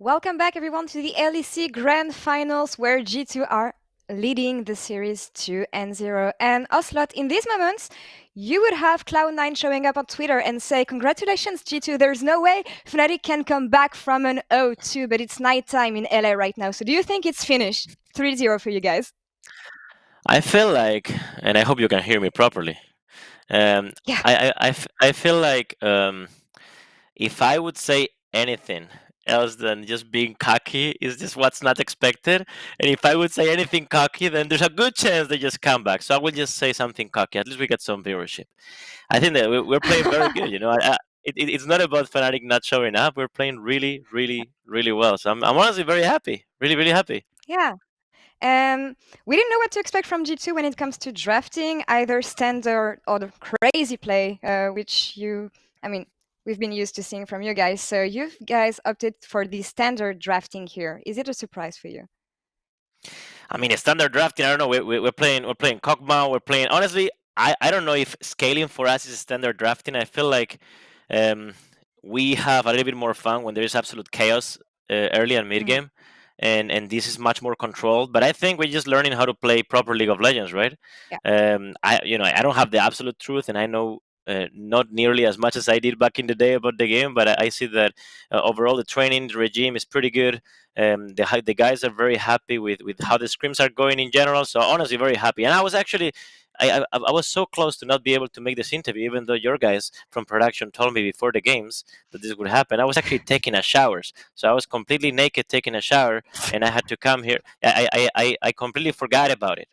Welcome back, everyone, to the LEC Grand Finals, where G2 are leading the series 2-0. And Ocelote, in these moments, you would have Cloud9 showing up on Twitter and say, "Congratulations, G2. There's no way Fnatic can come back from an 0-2, but it's nighttime in LA right now." So do you think it's finished? 3-0 for you guys. I feel like, and I hope you can hear me properly. Yeah. I feel like if I would say anything else than just being cocky is just what's not expected. And if I would say anything cocky, then there's a good chance they just come back. So I will just say something cocky. At least we get some viewership. I think that we're playing very good. It's not about Fnatic not showing up. We're playing really, really, really well. So I'm honestly very happy. Really, really happy. Yeah. We didn't know what to expect from G2 when it comes to drafting, either standard or the crazy play, which we've been used to seeing from you guys. So you guys opted for the standard drafting here. Is it a surprise for you? I mean, a standard drafting. I don't know. We're playing Kog'Maw. We're playing. Honestly, I don't know if scaling for us is standard drafting. I feel like we have a little bit more fun when there is absolute chaos early and mid game, and this is much more controlled. But I think we're just learning how to play proper League of Legends, right? Yeah. I don't have the absolute truth, and I know not nearly as much as I did back in the day about the game, but I see that overall the training regime is pretty good. The guys are very happy with how the scrims are going in general. So honestly, very happy. And I was actually, I was so close to not be able to make this interview, even though your guys from production told me before the games that this would happen. I was actually taking a showers, so I was completely naked taking a shower, and I had to come here. I completely forgot about it.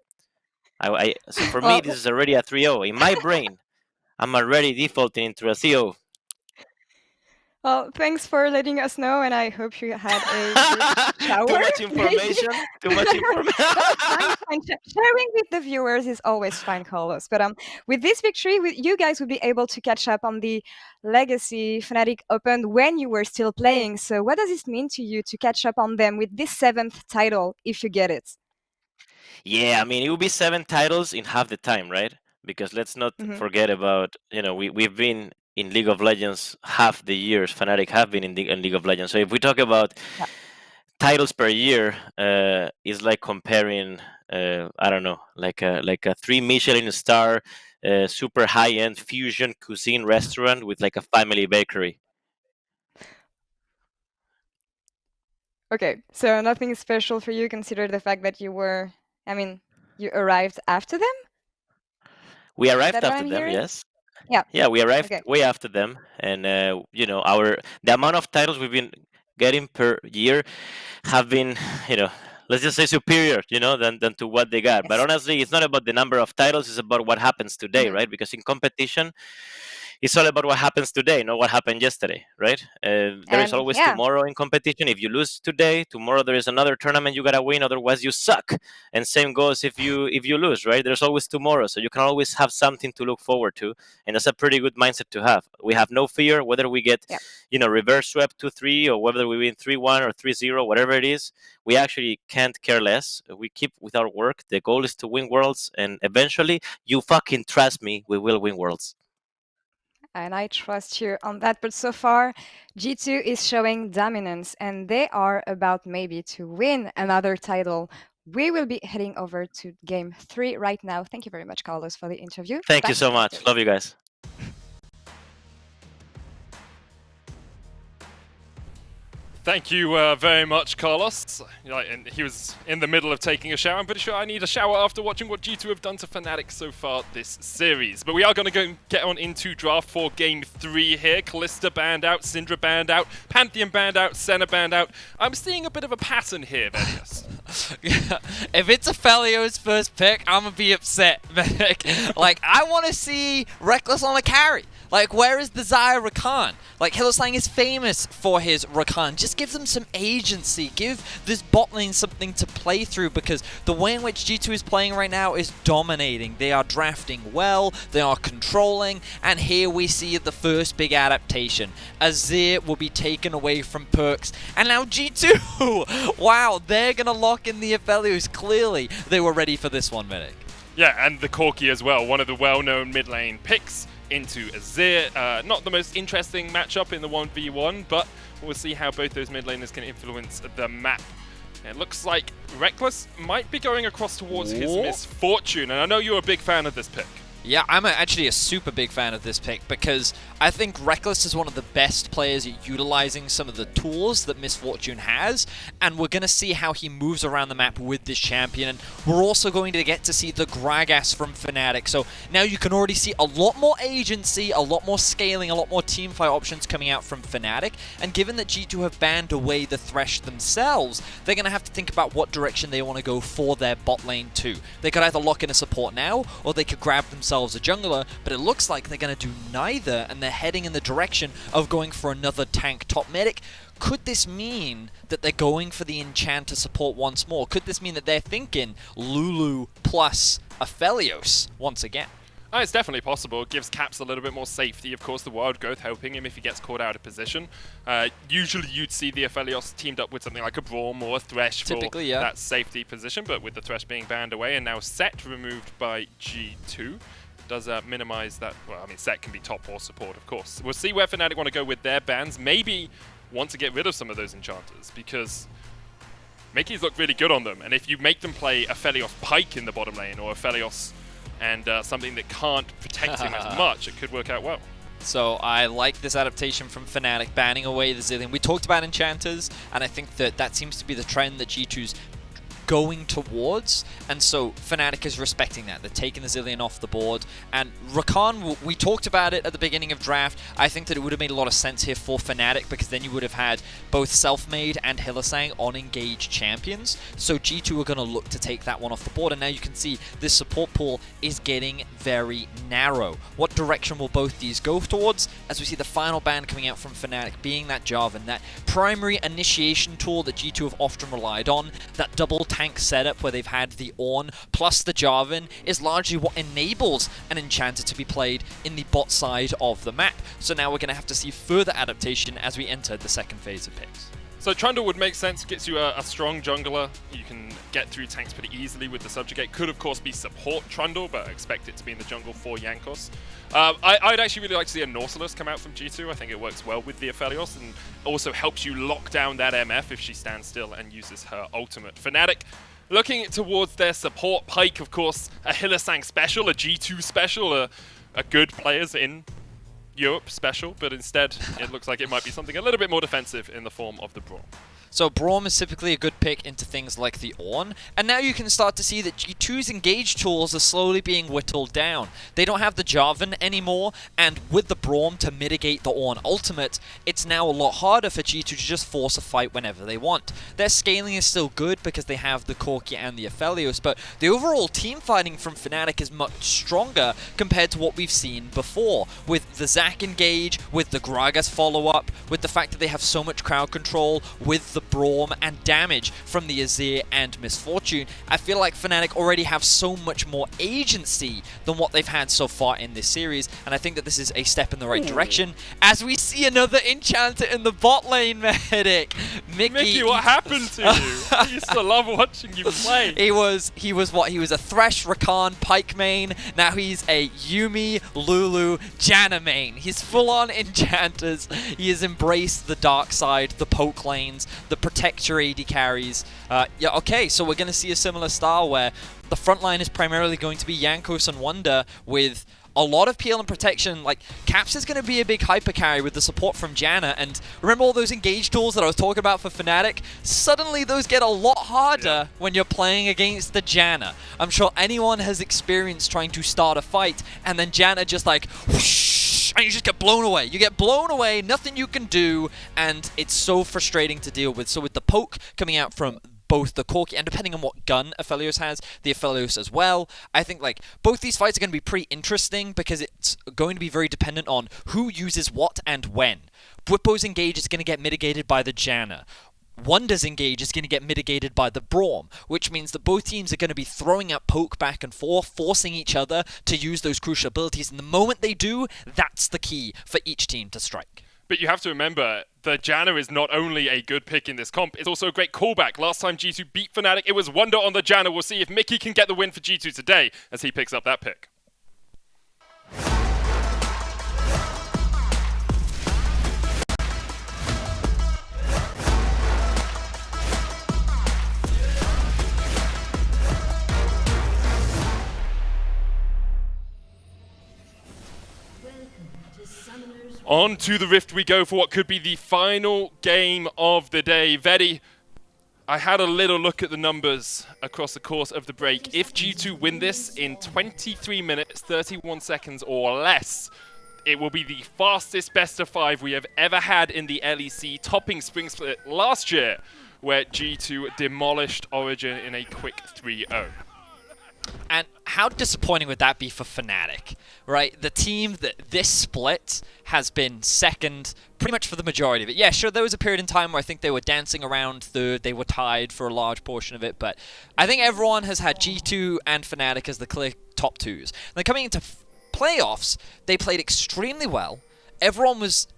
So for me, this is already a 3-0 in my brain. I'm already defaulting into a CO. Well, thanks for letting us know, and I hope you had a good shower. Too much information. Too much information. Fine. Sharing with the viewers is always fine, Carlos. But with this victory, you guys would be able to catch up on the legacy Fnatic opened when you were still playing. So what does this mean to you to catch up on them with this 7th title, if you get it? Yeah, I mean, it will be 7 titles in half the time, right? Because let's not forget about, we've been in League of Legends half the years. Fnatic have been in League of Legends. So if we talk about titles per year, it's like comparing, I don't know, like a 3 Michelin star, super high-end fusion cuisine restaurant with like a family bakery. Okay, so nothing special for you, consider the fact that you arrived after them? We arrived after them, yes. Yeah, we arrived way after them, and the amount of titles we've been getting per year have been, let's just say superior, than to what they got. Yes. But honestly, it's not about the number of titles; it's about what happens today, right? Because in competition, it's all about what happens today, not what happened yesterday, right? There is always tomorrow in competition. If you lose today, tomorrow there is another tournament you gotta win. Otherwise, you suck. And same goes if you lose, right? There's always tomorrow, so you can always have something to look forward to, and that's a pretty good mindset to have. We have no fear whether we get, reverse swept 2-3 or whether we win 3-1 or 3-0, whatever it is. We actually can't care less. We keep with our work. The goal is to win worlds, and eventually, you fucking trust me, we will win worlds. And I trust you on that. But so far, G2 is showing dominance, and they are about maybe to win another title. We will be heading over to Game 3 right now. Thank you very much, Carlos, for the interview. Thank you so much. Love you guys. Thank you very much, Carlos. And he was in the middle of taking a shower. I'm pretty sure I need a shower after watching what G2 have done to Fnatic so far this series. But we are going to get on into draft for Game 3 here. Kalista banned out, Syndra banned out, Pantheon banned out, Senna banned out. I'm seeing a bit of a pattern here, Venius. If it's Aphelios' first pick, I'm going to be upset. Like, I want to see Rekkles on a carry. Like, where is the Xayah Rakan? Like, Hylissang is famous for his Rakan. Just give them some agency. Give this bot lane something to play through, because the way in which G2 is playing right now is dominating. They are drafting well, they are controlling, and here we see the first big adaptation. Azir will be taken away from Perkz, and now G2! Wow, they're going to lock in the Aphelios. Clearly, they were ready for this one, Mikyx. Yeah, and the Corki as well, one of the well-known mid-lane picks. into Azir. Not the most interesting matchup in the 1v1, but we'll see how both those mid laners can influence the map. It looks like Rekkles might be going across towards his misfortune, and I know you're a big fan of this pick. Yeah, I'm actually a super big fan of this pick because I think Rekkles is one of the best players at utilizing some of the tools that Misfortune has, and we're going to see how he moves around the map with this champion. And we're also going to get to see the Gragas from Fnatic, so now you can already see a lot more agency, a lot more scaling, a lot more teamfight options coming out from Fnatic. And given that G2 have banned away the Thresh themselves, they're going to have to think about what direction they want to go for their bot lane too. They could either lock in a support now, or they could grab themselves a jungler, but it looks like they're going to do neither, and they're heading in the direction of going for another tank top medic. Could this mean that they're going for the Enchanter support once more? Could this mean that they're thinking Lulu plus Aphelios once again? It's definitely possible. It gives Caps a little bit more safety. Of course, the Wild Growth helping him if he gets caught out of position. Usually you'd see the Aphelios teamed up with something like a Braum or a Thresh for that safety position, but with the Thresh being banned away and now Set removed by G2, does minimize that. Well, I mean, Set can be top or support, of course. We'll see where Fnatic want to go with their bans. Maybe want to get rid of some of those enchanters, because Mikyx look really good on them, and if you make them play Aphelios Pyke in the bottom lane, or Aphelios and something that can't protect him as much, it could work out well. So I like this adaptation from Fnatic, banning away the Zilean. We talked about enchanters, and I think that that seems to be the trend that G2's going towards, and so Fnatic is respecting that. They're taking the Zilean off the board, and Rakan, we talked about it at the beginning of draft. I think that it would have made a lot of sense here for Fnatic, because then you would have had both Selfmade and Hylissang on engaged champions, so G2 are going to look to take that one off the board, and now you can see this support pool is getting very narrow. What direction will both these go towards? As we see the final ban coming out from Fnatic being that Jarvan, that primary initiation tool that G2 have often relied on, that double tank setup where they've had the Ornn plus the Jarvan is largely what enables an Enchanter to be played in the bot side of the map. So now we're going to have to see further adaptation as we enter the second phase of picks. So Trundle would make sense, gets you a strong jungler. You can get through tanks pretty easily with the Subjugate. Could of course be support Trundle, but I expect it to be in the jungle for Jankos. I'd actually really like to see a Nautilus come out from G2. I think it works well with the Aphelios and also helps you lock down that MF if she stands still and uses her ultimate. Fnatic looking towards their support. Pyke, of course, a Hylissang special, a G2 special, a good players in Europe special, but instead it looks like it might be something a little bit more defensive in the form of the Braum. So Braum is typically a good pick into things like the Ornn, and now you can start to see that G2's engage tools are slowly being whittled down. They don't have the Jarvan anymore, and with the Braum to mitigate the Ornn ultimate, it's now a lot harder for G2 to just force a fight whenever they want. Their scaling is still good because they have the Corki and the Aphelios, but the overall team fighting from Fnatic is much stronger compared to what we've seen before, with the Zac engage, with the Gragas follow-up, with the fact that they have so much crowd control, with the Braum and damage from the Azir and Misfortune. I feel like Fnatic already have so much more agency than what they've had so far in this series, and I think that this is a step in the right direction as we see another Enchanter in the bot lane, Medic. Mickey, what happened to you? I used to love watching you play. He was what? He was a Thresh, Rakan, Pyke main. Now he's a Yuumi, Lulu, Janna main. He's full-on Enchanters. He has embraced the dark side, the poke lanes, the protector AD carries. Yeah, okay, so we're going to see a similar style where the front line is primarily going to be Jankos and Wunder with a lot of peel and protection. Like, Caps is going to be a big hyper carry with the support from Janna, and remember all those engage tools that I was talking about for Fnatic? Suddenly those get a lot harder when you're playing against the Janna. I'm sure anyone has experienced trying to start a fight, and then Janna just like whoosh, and you just get blown away. You get blown away, nothing you can do, and it's so frustrating to deal with. So with the poke coming out from both the Corki and depending on what gun Aphelios has, the Aphelios as well, I think like both these fights are going to be pretty interesting because it's going to be very dependent on who uses what and when. Bwipo's engage is going to get mitigated by the Janna. Wunder's engage is going to get mitigated by the Braum, which means that both teams are going to be throwing out poke back and forth, forcing each other to use those crucial abilities, and the moment they do, that's the key for each team to strike. But you have to remember, the Janna is not only a good pick in this comp, it's also a great callback. Last time G2 beat Fnatic, it was Wunder on the Janna. We'll see if Mickey can get the win for G2 today as he picks up that pick. On to the Rift we go for what could be the final game of the day. Vedi, I had a little look at the numbers across the course of the break. If G2 win this in 23 minutes, 31 seconds or less, it will be the fastest best of 5 we have ever had in the LEC, topping Spring Split last year, where G2 demolished Origin in a quick 3-0. And how disappointing would that be for Fnatic, right? The team that this split has been second pretty much for the majority of it. Yeah, sure, there was a period in time where I think they were dancing around third, they were tied for a large portion of it, but I think everyone has had G2 and Fnatic as the clear top 2s. Then coming into playoffs, they played extremely well. Everyone was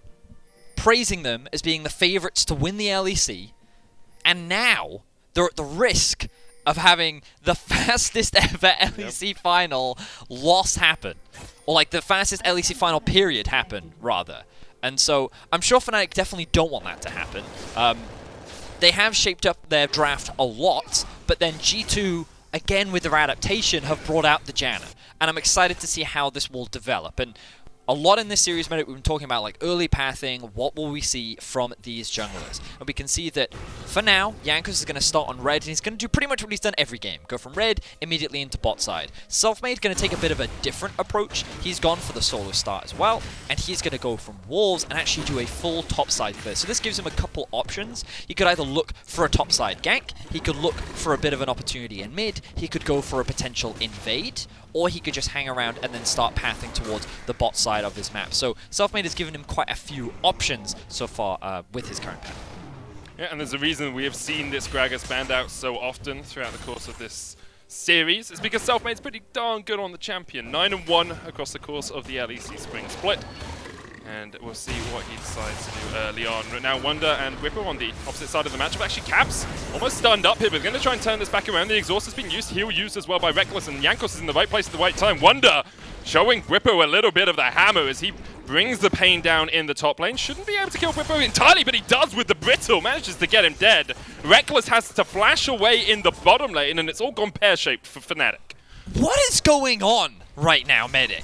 praising them as being the favorites to win the LEC, and now they're at the risk of having the fastest ever LEC final loss happen. Or like the fastest LEC final period happen, rather. And so I'm sure Fnatic definitely don't want that to happen. They have shaped up their draft a lot, but then G2, again with their adaptation, have brought out the Janna. And I'm excited to see how this will develop. And a lot in this series, we've been talking about like early pathing, what will we see from these junglers. And we can see that for now, Jankos is going to start on red, and he's going to do pretty much what he's done every game. Go from red immediately into bot side. Selfmade going to take a bit of a different approach. He's gone for the solo start as well, and he's going to go from walls and actually do a full top side clear. So this gives him a couple options. He could either look for a top side gank, he could look for a bit of an opportunity in mid, he could go for a potential invade, or he could just hang around and then start pathing towards the bot side of this map. So Selfmade has given him quite a few options so far with his current path. Yeah, and there's a reason we have seen this Gragas banned out so often throughout the course of this series. It's because Selfmade's pretty darn good on the champion. 9-1 across the course of the LEC Spring Split. And we'll see what he decides to do early on. But now Wunder and Bwipo on the opposite side of the matchup. Actually, Caps almost stunned up here, but going to try and turn this back around. The exhaust has been used, heal used as well by Rekkles, and Jankos is in the right place at the right time. Wunder showing Bwipo a little bit of the hammer as he brings the pain down in the top lane. Shouldn't be able to kill Bwipo entirely, but he does with the brittle. Manages to get him dead. Rekkles has to flash away in the bottom lane, and it's all gone pear-shaped for Fnatic. What is going on right now, Medic?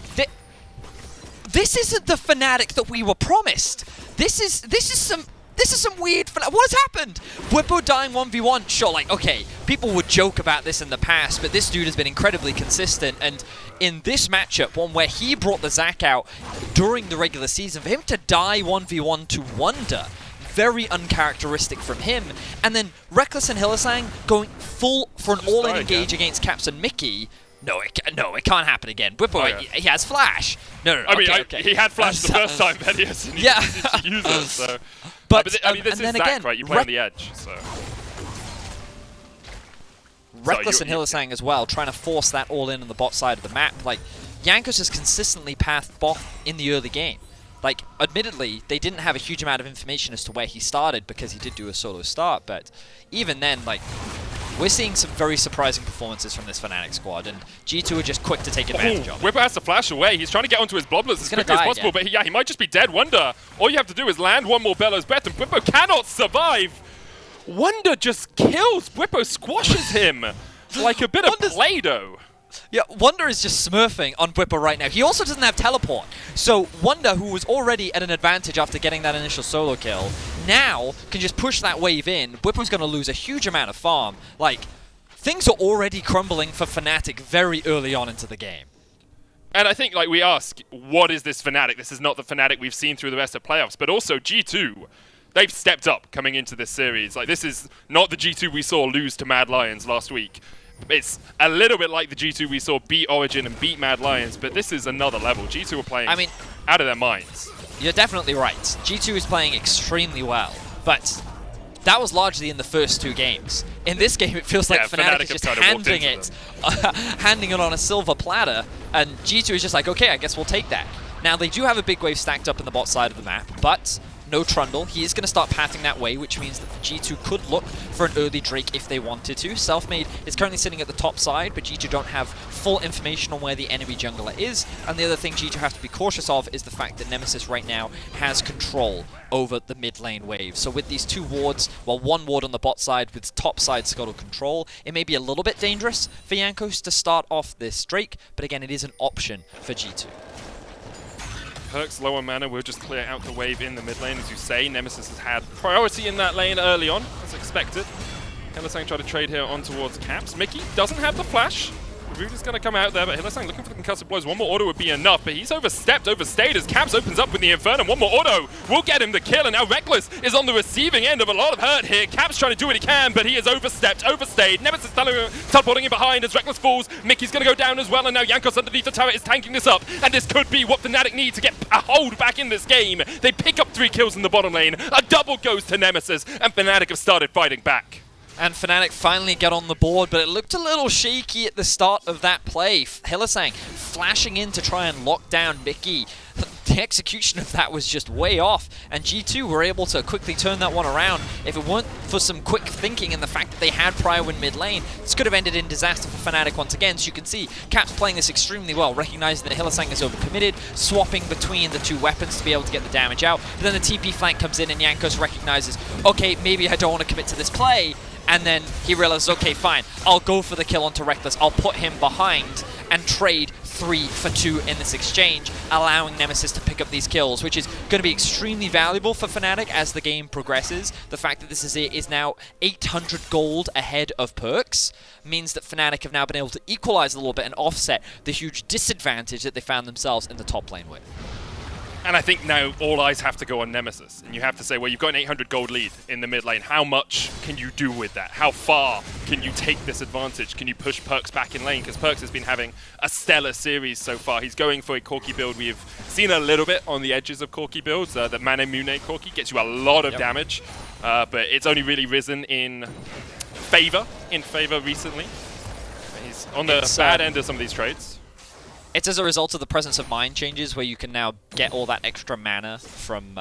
This isn't the Fnatic that we were promised. This is some weird. What has happened? Bwipo dying 1v1. Sure, like okay, people would joke about this in the past, but this dude has been incredibly consistent. And in this matchup, one where he brought the Zac out during the regular season, for him to die 1v1 to Wunder, very uncharacteristic from him. And then Rekkles and Hylissang going full for an all-in engage against Caps and Mikyx. No, it can't happen again. Bwipo, he has flash. No. I mean, he had flash the first time, but he hasn't used it, so. But I mean, this is Zac, right? You play on the edge, so. Rekkles and Hylissang as well, trying to force that all in on the bot side of the map. Like, Jankos has consistently pathed bot in the early game. Like, admittedly, they didn't have a huge amount of information as to where he started because he did do a solo start, but even then, like, we're seeing some very surprising performances from this Fnatic squad, and G2 are just quick to take advantage of it. Bwipo has to flash away. He's trying to get onto his Blobblers as quickly as possible, but he might just be dead. Wunder, all you have to do is land one more Bellows Breath, and Bwipo cannot survive. Wunder just kills Bwipo, squashes him like a bit of Play-Doh. Yeah, Wunder is just smurfing on Bwipo right now. He also doesn't have teleport. So Wunder, who was already at an advantage after getting that initial solo kill, now can just push that wave in. Bwipo's going to lose a huge amount of farm. Like, things are already crumbling for Fnatic very early on into the game. And I think, like, we ask, what is this Fnatic? This is not the Fnatic we've seen through the rest of playoffs, but also G2. They've stepped up coming into this series. Like, this is not the G2 we saw lose to Mad Lions last week. It's a little bit like the G2 we saw beat Origin and beat Mad Lions, but this is another level. G2 are playing out of their minds. You're definitely right. G2 is playing extremely well, but that was largely in the first 2 games. In this game, it feels like Fnatic is just handing it on a silver platter, and G2 is just like, okay, I guess we'll take that. Now, they do have a big wave stacked up in the bot side of the map, but no Trundle. He is going to start pathing that way, which means that G2 could look for an early Drake if they wanted to. Selfmade is currently sitting at the top side, but G2 don't have full information on where the enemy jungler is. And the other thing G2 have to be cautious of is the fact that Nemesis right now has control over the mid lane wave. So with these 2 wards, well, 1 ward on the bot side with top side Scuttle control, it may be a little bit dangerous for Jankos to start off this Drake, but again, it is an option for G2. Perkz lower mana will just clear out the wave in the mid lane, as you say. Nemesis has had priority in that lane early on, as expected. Hylissang tried to trade here on towards Caps. Mikyx doesn't have the flash. Root is going to come out there, but Hylissang looking for the concussive blows. One more auto would be enough, but he's overstayed as Caps opens up with the Inferno. One more auto will get him the kill, and now Rekkles is on the receiving end of a lot of hurt here. Caps trying to do what he can, but he has overstayed. Nemesis teleporting in behind as Rekkles falls. Mikyx's going to go down as well, and now Jankos underneath the turret is tanking this up, and this could be what Fnatic need to get a hold back in this game. They pick up 3 kills in the bottom lane. A double goes to Nemesis, and Fnatic have started fighting back. And Fnatic finally get on the board, but it looked a little shaky at the start of that play. Hylissang flashing in to try and lock down Mikyx. The execution of that was just way off, and G2 were able to quickly turn that one around. If it weren't for some quick thinking and the fact that they had prior win mid lane, this could have ended in disaster for Fnatic once again. So you can see Caps playing this extremely well, recognizing that Hylissang is overcommitted, swapping between the 2 weapons to be able to get the damage out. But then the TP flank comes in and Jankos recognizes, okay, maybe I don't want to commit to this play. And then he realizes, okay, fine, I'll go for the kill onto Rekkles. I'll put him behind and trade 3 for 2 in this exchange, allowing Nemesis to pick up these kills, which is going to be extremely valuable for Fnatic as the game progresses. The fact that this is now 800 gold ahead of Perkz means that Fnatic have now been able to equalize a little bit and offset the huge disadvantage that they found themselves in the top lane with. And I think now all eyes have to go on Nemesis. And you have to say, well, you've got an 800 gold lead in the mid lane. How much can you do with that? How far can you take this advantage? Can you push Perkz back in lane? Because Perkz has been having a stellar series so far. He's going for a Corki build. We've seen a little bit on the edges of Corki builds. The Mane Mune Corki gets you a lot of damage. But it's only really risen in favor recently. He's on the bad end of some of these trades. It's as a result of the presence of mind changes where you can now get all that extra mana from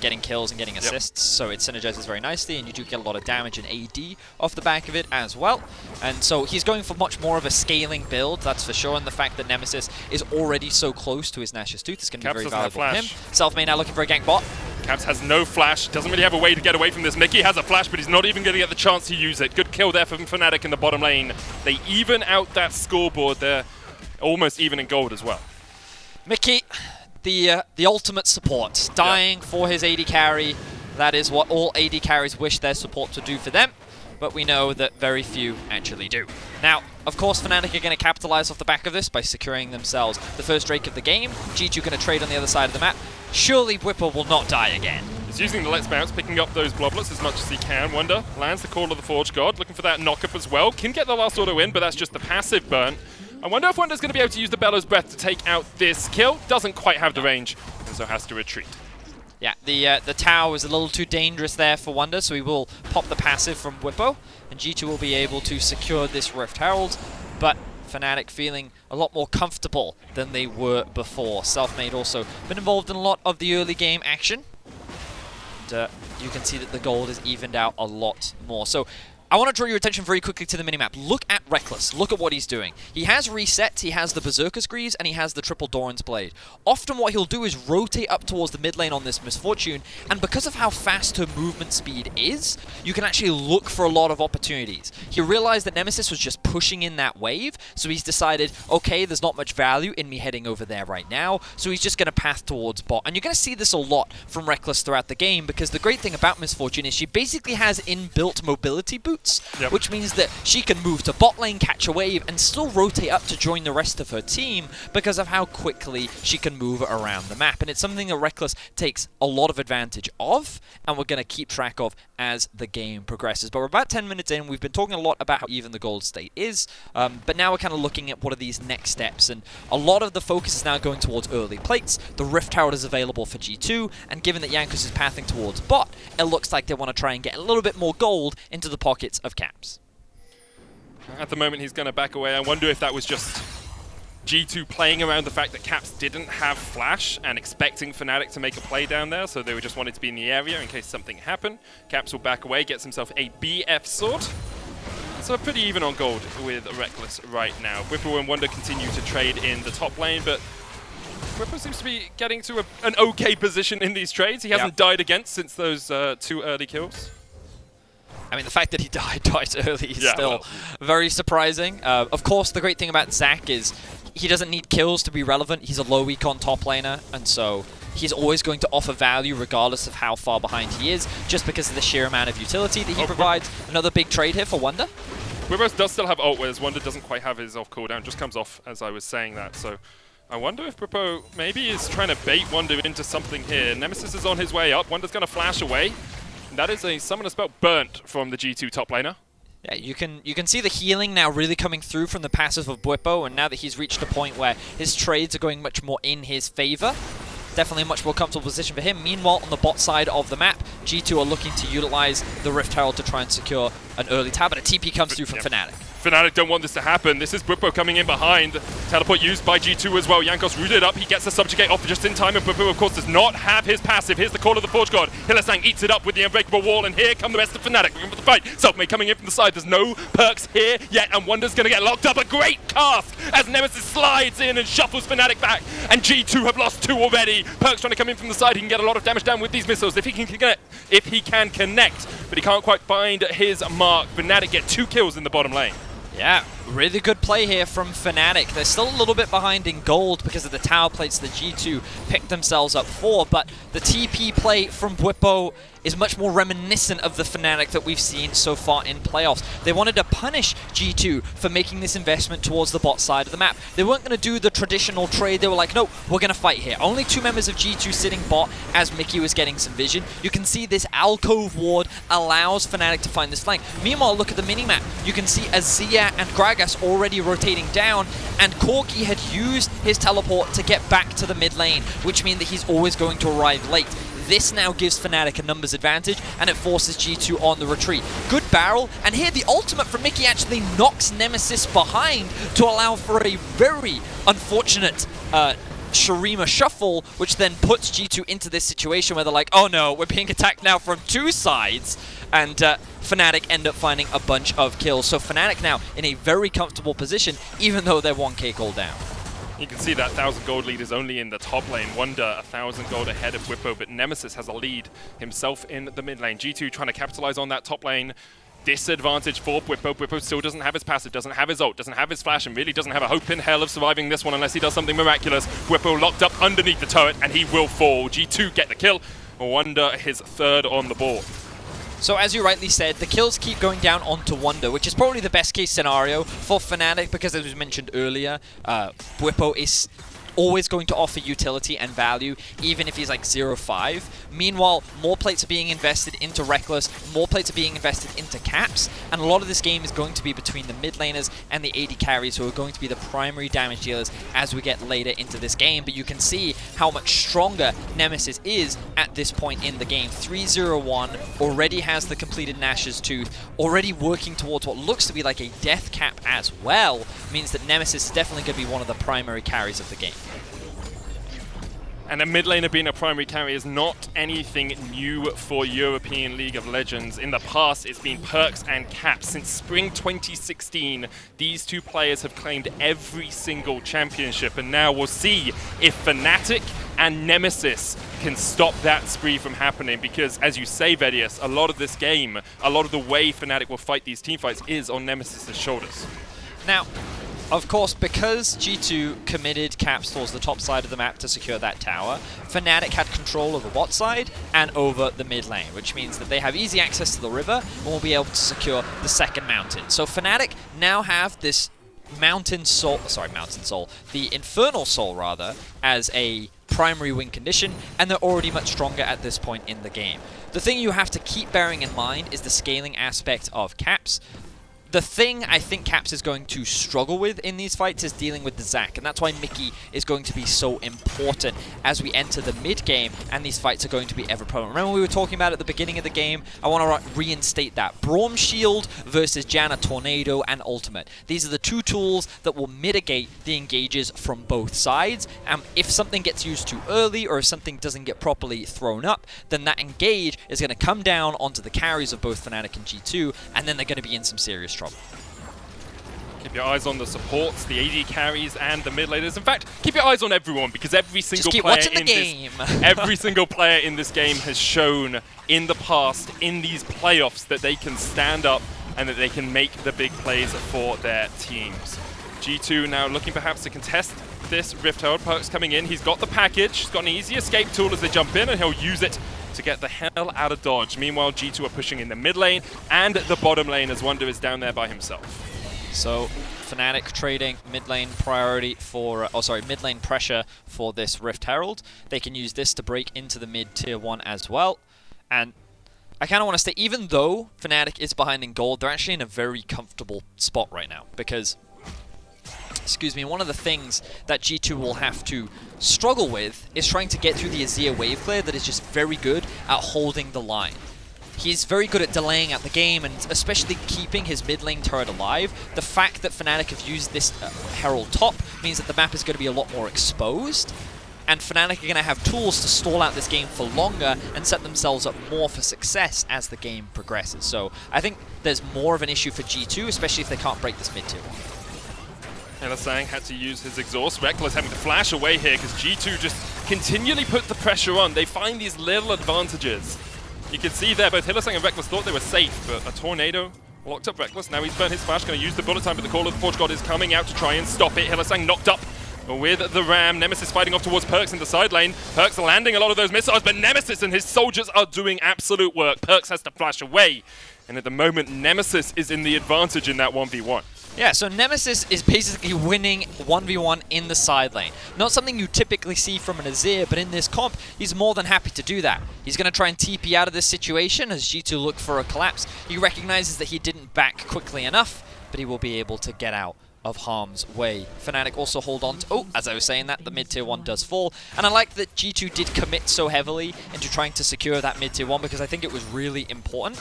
getting kills and getting assists, so it synergizes very nicely, and you do get a lot of damage and AD off the back of it as well. And so he's going for much more of a scaling build, that's for sure, and the fact that Nemesis is already so close to his Nash's Tooth is going to be very valuable for him. Selfmade now looking for a gank bot. Caps has no flash, doesn't really have a way to get away from this. Mikyx has a flash, but he's not even going to get the chance to use it. Good kill there from Fnatic in the bottom lane. They even out that scoreboard there. Almost even in gold as well. Mikyx, the ultimate support, dying for his AD carry. That is what all AD carries wish their support to do for them, but we know that very few actually do. Now, of course, Fnatic are going to capitalize off the back of this by securing themselves the first Drake of the game. G2 going to trade on the other side of the map. Surely Bwipo will not die again. He's using the Let's Bounce, picking up those bloblets as much as he can. Wunder lands the Call of the Forge God, looking for that knock-up as well. Can get the last auto in, but that's just the passive burn. I wonder if Wunder's going to be able to use the Bellows Breath to take out this kill. Doesn't quite have the range, and so has to retreat. Yeah, the tower is a little too dangerous there for Wunder, so he will pop the passive from Bwipo, and G2 will be able to secure this Rift Herald, but Fnatic feeling a lot more comfortable than they were before. Selfmade also been involved in a lot of the early game action, and you can see that the gold is evened out a lot more. So I want to draw your attention very quickly to the minimap. Look at Rekkles. Look at what he's doing. He has resets, he has the Berserker's Greaves, and he has the Triple Doran's Blade. Often what he'll do is rotate up towards the mid lane on this Misfortune, and because of how fast her movement speed is, you can actually look for a lot of opportunities. He realized that Nemesis was just pushing in that wave, so he's decided, okay, there's not much value in me heading over there right now, so he's just going to path towards bot. And you're going to see this a lot from Rekkles throughout the game, because the great thing about Misfortune is she basically has inbuilt mobility boots, which means that she can move to bot lane, catch a wave, and still rotate up to join the rest of her team because of how quickly she can move around the map. And it's something that Rekkles takes a lot of advantage of, and we're going to keep track of as the game progresses. But we're about 10 minutes in. We've been talking a lot about how even the gold state is, but now we're kind of looking at what are these next steps, and a lot of the focus is now going towards early plates. The Rift Herald is available for G2, and given that Jankos is pathing towards bot, it looks like they want to try and get a little bit more gold into the pockets of Caps. At the moment, he's going to back away. I wonder if that was just G2 playing around the fact that Caps didn't have flash and expecting Fnatic to make a play down there, so they were just wanted to be in the area in case something happened. Caps will back away, gets himself a BF sword. So pretty even on gold with Rekkles right now. Bwipo and Wunder continue to trade in the top lane, but Bwipo seems to be getting to an okay position in these trades. He hasn't died against since those 2 early kills. I mean, the fact that he died twice early is still very surprising. Of course, the great thing about Zac is he doesn't need kills to be relevant. He's a low econ top laner, and so he's always going to offer value regardless of how far behind he is, just because of the sheer amount of utility that he provides. Another big trade here for Wunder. Bwipo does still have ult, whereas Wunder doesn't quite have his off cooldown. Just comes off as I was saying that. So I wonder if Bwipo maybe is trying to bait Wunder into something here. Nemesis is on his way up. Wunder's going to flash away. That is a summoner spell burnt from the G2 top laner. Yeah, you can see the healing now really coming through from the passive of Bwipo, and now that he's reached a point where his trades are going much more in his favor, definitely a much more comfortable position for him. Meanwhile, on the bot side of the map, G2 are looking to utilize the Rift Herald to try and secure an early tab, but a TP comes through from Fnatic. Fnatic don't want this to happen. This is Bwipo coming in behind. Teleport used by G2 as well. Jankos rooted up. He gets the subjugate off just in time, and Bwipo, of course, does not have his passive. Here's the call of the Forge God. Hylissang eats it up with the Unbreakable Wall, and here come the rest of Fnatic looking for the fight. Selfmade coming in from the side. There's no Perkz here yet, and Wunder's going to get locked up. A great cast as Nemesis slides in and shuffles Fnatic back, and G2 have lost 2 already. Perkz trying to come in from the side. He can get a lot of damage down with these missiles if he can connect, but he can't quite find his mark. Fnatic get 2 kills in the bottom lane. Yeah, really good play here from Fnatic. They're still a little bit behind in gold because of the tower plates that G2 picked themselves up for, but the TP play from Bwipo is much more reminiscent of the Fnatic that we've seen so far in playoffs. They wanted to punish G2 for making this investment towards the bot side of the map. They weren't going to do the traditional trade. They were like, no, we're going to fight here. Only 2 members of G2 sitting bot as Mikyx was getting some vision. You can see this alcove ward allows Fnatic to find this flank. Meanwhile, look at the minimap. You can see Azir and Gragas already rotating down, and Corki had used his teleport to get back to the mid lane, which means that he's always going to arrive late. This now gives Fnatic a numbers advantage, and it forces G2 on the retreat. Good barrel, and here the ultimate from Mikyx actually knocks Nemesis behind to allow for a very unfortunate Shurima shuffle, which then puts G2 into this situation where they're like, oh no, we're being attacked now from 2 sides, and Fnatic end up finding a bunch of kills. So Fnatic now in a very comfortable position, even though they're 1k gold down. You can see that 1,000 gold lead is only in the top lane. Wunder 1,000 gold ahead of Bwipo, but Nemesis has a lead himself in the mid lane. G2 trying to capitalize on that top lane disadvantage for Bwipo. Bwipo still doesn't have his passive, doesn't have his ult, doesn't have his flash, and really doesn't have a hope in hell of surviving this one unless he does something miraculous. Bwipo locked up underneath the turret, and he will fall. G2 get the kill. Wunder his 3rd on the board. So as you rightly said, the kills keep going down onto Wunder, which is probably the best case scenario for Fnatic because, as was mentioned earlier, Bwipo is always going to offer utility and value, even if he's like 0-5. Meanwhile, more plates are being invested into Rekkles, more plates are being invested into Caps, and a lot of this game is going to be between the mid laners and the AD carries, who are going to be the primary damage dealers as we get later into this game. But you can see how much stronger Nemesis is at this point in the game. 3-0-1, already has the completed Nash's Tooth, already working towards what looks to be like a death cap as well, means that Nemesis is definitely going to be one of the primary carries of the game. And a mid laner being a primary carry is not anything new for European League of Legends. In the past, it's been Perkz and Caps. Since spring 2016, these 2 players have claimed every single championship, and now we'll see if Fnatic and Nemesis can stop that spree from happening, because, as you say, Vedius, a lot of this game, a lot of the way Fnatic will fight these teamfights is on Nemesis' shoulders. Now, of course, because G2 committed Caps towards the top side of the map to secure that tower, Fnatic had control over bot side and over the mid lane, which means that they have easy access to the river and will be able to secure the second mountain. So Fnatic now have this the Infernal Soul rather, as a primary win condition, and they're already much stronger at this point in the game. The thing you have to keep bearing in mind is the scaling aspect of Caps. The thing I think Caps is going to struggle with in these fights is dealing with the Zac, and that's why Mikyx is going to be so important as we enter the mid-game, and these fights are going to be ever-present. Remember we were talking about at the beginning of the game? I want to reinstate that. Braum Shield versus Janna Tornado and Ultimate. These are the 2 tools that will mitigate the engages from both sides, and if something gets used too early, or if something doesn't get properly thrown up, then that engage is going to come down onto the carries of both Fnatic and G2, and then they're going to be in some serious trouble. Keep your eyes on the supports, the AD carries, and the mid laners. In fact, keep your eyes on everyone, because every single player in this every single player in this game has shown in the past, in these playoffs, that they can stand up and that they can make the big plays for their teams. G2 now looking perhaps to contest this Rift Herald. Perkz coming in. He's got the package. He's got an easy escape tool as they jump in, and he'll use it to get the hell out of dodge. Meanwhile, G2 are pushing in the mid lane and the bottom lane as Wunder is down there by himself. So Fnatic trading mid lane priority for, mid lane pressure for this Rift Herald. They can use this to break into the mid tier 1 as well. And I kind of want to say, even though Fnatic is behind in gold, they're actually in a very comfortable spot right now because, excuse me, one of the things that G2 will have to struggle with is trying to get through the Azir wave clear that is just very good at holding the line. He's very good at delaying out the game and especially keeping his mid lane turret alive. The fact that Fnatic have used this Herald top means that the map is going to be a lot more exposed, and Fnatic are going to have tools to stall out this game for longer and set themselves up more for success as the game progresses. So I think there's more of an issue for G2, especially if they can't break this mid tier 1. Hylissang had to use his exhaust. Rekkles having to flash away here because G2 just continually put the pressure on. They find these little advantages. You can see there both Hylissang and Rekkles thought they were safe, but a tornado locked up Rekkles. Now he's burnt his flash, going to use the bullet time, but the Call of the Forge God is coming out to try and stop it. Hylissang knocked up with the Ram. Nemesis fighting off towards Perkz in the side lane. Perkz landing a lot of those missiles, but Nemesis and his soldiers are doing absolute work. Perkz has to flash away, and at the moment Nemesis is in the advantage in that 1v1. Yeah, so Nemesis is basically winning 1v1 in the side lane. Not something you typically see from an Azir, but in this comp, he's more than happy to do that. He's going to try and TP out of this situation as G2 look for a collapse. He recognizes that he didn't back quickly enough, but he will be able to get out of harm's way. Fnatic also hold on to, oh, as I was saying that, the mid-tier 1 does fall. And I like that G2 did commit so heavily into trying to secure that mid-tier 1 because I think it was really important.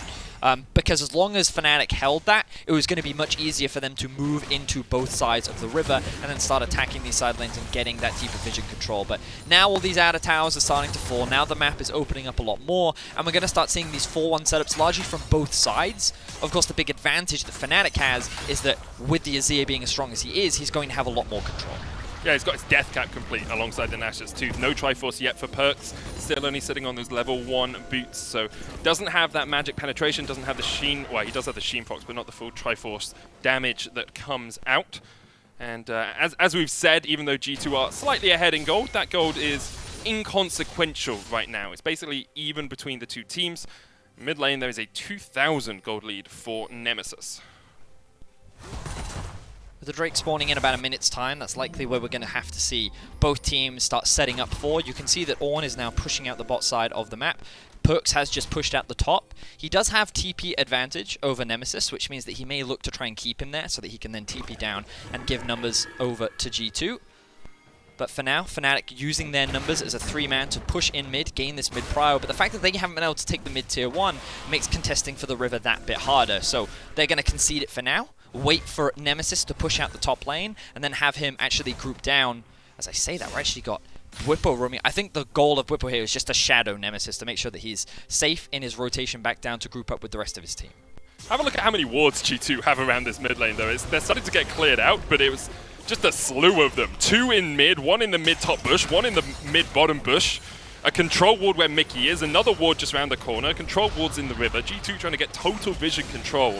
Because as long as Fnatic held that, it was going to be much easier for them to move into both sides of the river and then start attacking these side lanes and getting that deeper vision control. But now all these outer towers are starting to fall. Now the map is opening up a lot more, and we're going to start seeing these 4-1 setups largely from both sides. Of course, the big advantage that Fnatic has is that with the Azir being as strong as he is, he's going to have a lot more control. Yeah, he's got his death cap complete alongside the Nash's Tooth. No Triforce yet for Perkz. Still only sitting on those level 1 boots, so doesn't have that magic penetration, doesn't have the sheen. Well, he does have the sheen procs, but not the full Triforce damage that comes out. And as we've said, even though G2 are slightly ahead in gold, that gold is inconsequential right now. It's basically even between the two teams. Mid lane, there is a 2,000 gold lead for Nemesis. With the Drake spawning in about a minute's time, that's likely where we're going to have to see both teams start setting up for. You can see that Ornn is now pushing out the bot side of the map. Perkz has just pushed out the top. He does have TP advantage over Nemesis, which means that he may look to try and keep him there so that he can then TP down and give numbers over to G2. But for now, Fnatic using their numbers as a 3-man to push in mid, gain this mid prio. But the fact that they haven't been able to take the mid tier 1 makes contesting for the river that bit harder. So they're going to concede it for now, wait for Nemesis to push out the top lane, and then have him actually group down. As I say that, we're actually got Bwipo roaming. I think the goal of Bwipo here is just to shadow Nemesis to make sure that he's safe in his rotation back down to group up with the rest of his team. Have a look at how many wards G2 have around this mid lane, though. They're starting to get cleared out, but it was just a slew of them. 2 in mid, 1 in the mid-top bush, 1 in the mid-bottom bush. A control ward where Mikyx is, another ward just around the corner, control wards in the river. G2 trying to get total vision control.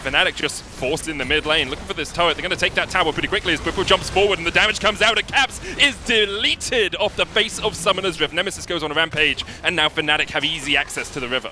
Fnatic just forced in the mid lane, looking for this turret. They're going to take that tower pretty quickly as Bwipo jumps forward and the damage comes out, and Caps is deleted off the face of Summoner's Rift. Nemesis goes on a rampage, and now Fnatic have easy access to the river.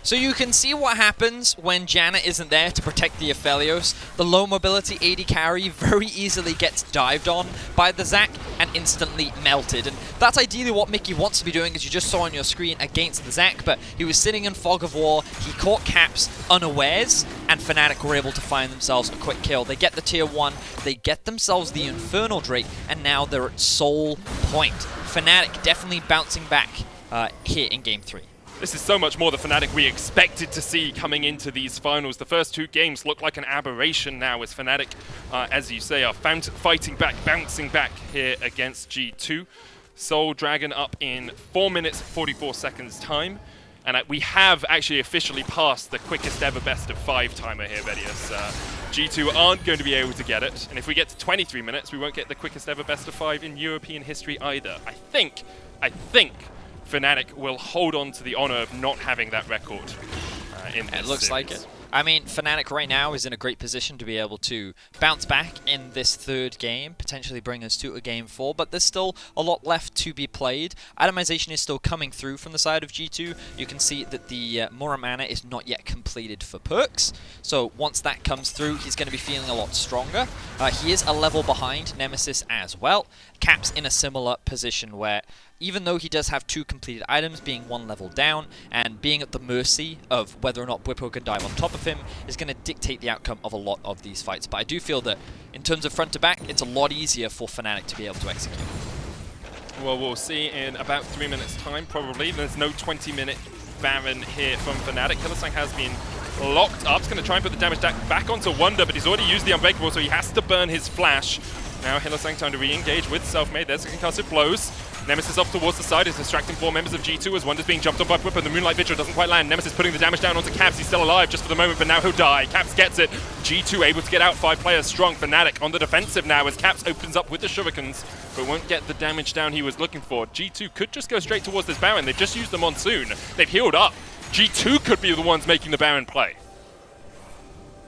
So you can see what happens when Janna isn't there to protect the Aphelios. The low mobility AD carry very easily gets dived on by the Zac and instantly melted. And that's ideally what Mikyx wants to be doing, as you just saw on your screen against the Zac, but he was sitting in Fog of War, he caught Caps unawares, and Fnatic were able to find themselves a quick kill. They get the tier 1, they get themselves the Infernal Drake, and now they're at Soul Point. Fnatic definitely bouncing back here in Game 3. This is so much more the Fnatic we expected to see coming into these finals. The first 2 games look like an aberration now as Fnatic, as you say, are fighting back, bouncing back here against G2. Soul Dragon up in 4 minutes 44 seconds time. And we have actually officially passed the quickest ever best of 5 timer here, Vedius. G2 aren't going to be able to get it. And if we get to 23 minutes, we won't get the quickest ever best of 5 in European history either. I think Fnatic will hold on to the honor of not having that record in this It looks series. like it. I mean, Fnatic right now is in a great position to be able to bounce back in this third game, potentially bring us to a game 4, but there's still a lot left to be played. Itemization is still coming through from the side of G2. You can see that the Muramana is not yet completed for Perkz, so once that comes through, he's going to be feeling a lot stronger. He is a level behind Nemesis as well. Cap's in a similar position where, even though he does have 2 completed items, being 1 level down and being at the mercy of whether or not Bwipo can dive on top of him is going to dictate the outcome of a lot of these fights. But I do feel that in terms of front to back, it's a lot easier for Fnatic to be able to execute. Well, we'll see in about 3 minutes time, probably. There's no 20-minute Baron here from Fnatic. Hylissang has been locked up. He's going to try and put the damage back onto Wunder, but he's already used the Unbreakable, so he has to burn his flash. Now Hylissang time to re-engage with Selfmade. There's the concussive blows. Nemesis off towards the side is distracting 4 members of G2 as Wunder's being jumped on by Bwipo. The Moonlight Vigil doesn't quite land. Nemesis putting the damage down onto Caps. He's still alive just for the moment, but now he'll die. Caps gets it. G2 able to get out 5 players strong. Fnatic on the defensive now as Caps opens up with the shurikens, but won't get the damage down he was looking for. G2 could just go straight towards this Baron. They've just used the Monsoon. They've healed up. G2 could be the ones making the Baron play.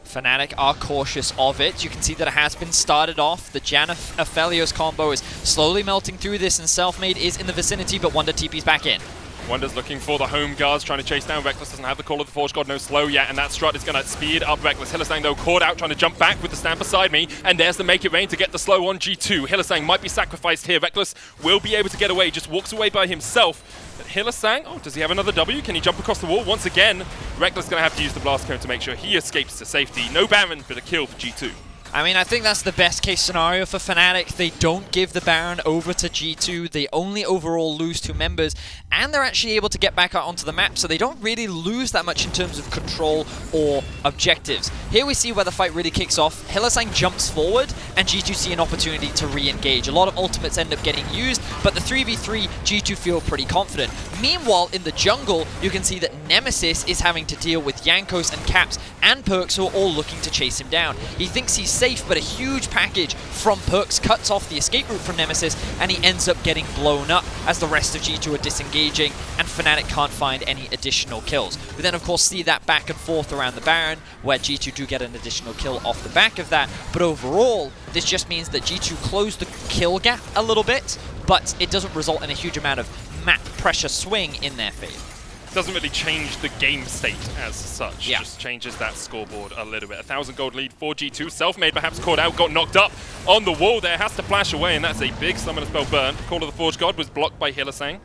Fnatic are cautious of it. You can see that it has been started off. The Aphelios combo is slowly melting through this, and Selfmade is in the vicinity, but Wunder TP's back in. Wunder's looking for the home guards, trying to chase down Rekkles. Doesn't have the call of the Forge God, no slow yet, and that strut is going to speed up Rekkles. Hylissang, though, caught out, trying to jump back with the stand beside me, and there's the Make It Rain to get the slow on G2. Hylissang might be sacrificed here. Rekkles will be able to get away, just walks away by himself. But Hylissang, oh, does he have another W? Can he jump across the wall? Once again, Rekkles going to have to use the Blast Cone to make sure he escapes to safety. No Baron, but a kill for G2. I mean, I think that's the best case scenario for Fnatic. They don't give the Baron over to G2. They only overall lose 2 members, and they're actually able to get back out onto the map, so they don't really lose that much in terms of control or objectives. Here we see where the fight really kicks off. Hylissang jumps forward, and G2 see an opportunity to re-engage. A lot of ultimates end up getting used, but the 3v3, G2 feel pretty confident. Meanwhile, in the jungle, you can see that Nemesis is having to deal with Jankos and Caps and Perkz, who are all looking to chase him down. He thinks he's safe, but a huge package from Perkz cuts off the escape route from Nemesis, and he ends up getting blown up as the rest of G2 are disengaging, and Fnatic can't find any additional kills. We then, of course, see that back and forth around the Baron, where G2 do get an additional kill off the back of that, but overall, this just means that G2 close the kill gap a little bit, but it doesn't result in a huge amount of map pressure swing in their favor. Doesn't really change the game state as such. Yeah. Just changes that scoreboard a little bit. 1,000 gold lead for G2. Selfmade perhaps caught out, got knocked up on the wall there. Has to flash away, and that's a big summoner spell burn. Call of the Forge God was blocked by Hylissang.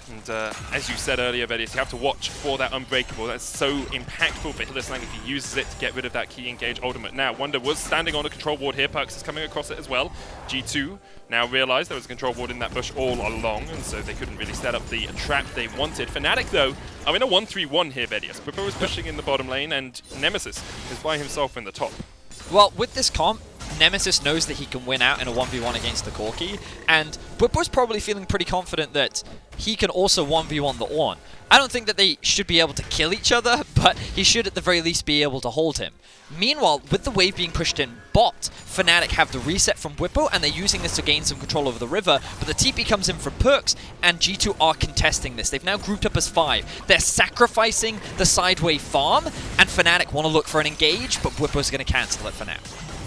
And as you said earlier, Vedius, you have to watch for that Unbreakable. That's so impactful for Hylissang if he uses it to get rid of that key engage ultimate. Now, Wunder was standing on a control ward here. Perkz is coming across it as well. G2 now realized there was a control ward in that bush all along, and so they couldn't really set up the trap they wanted. Fnatic, though, are in a 1-3-1 here, Vedius. Bwipo is pushing in the bottom lane, and Nemesis is by himself in the top. Well, with this comp, Nemesis knows that he can win out in a 1v1 against the Corki, and Bwipo's probably feeling pretty confident that he can also 1v1 the Ornn. I don't think that they should be able to kill each other, but he should at the very least be able to hold him. Meanwhile, with the wave being pushed in bot, Fnatic have the reset from Bwipo, and they're using this to gain some control over the river, but the TP comes in from Perkz, and G2 are contesting this. They've now grouped up as 5. They're sacrificing the sideway farm, and Fnatic want to look for an engage, but Bwipo's going to cancel it for now.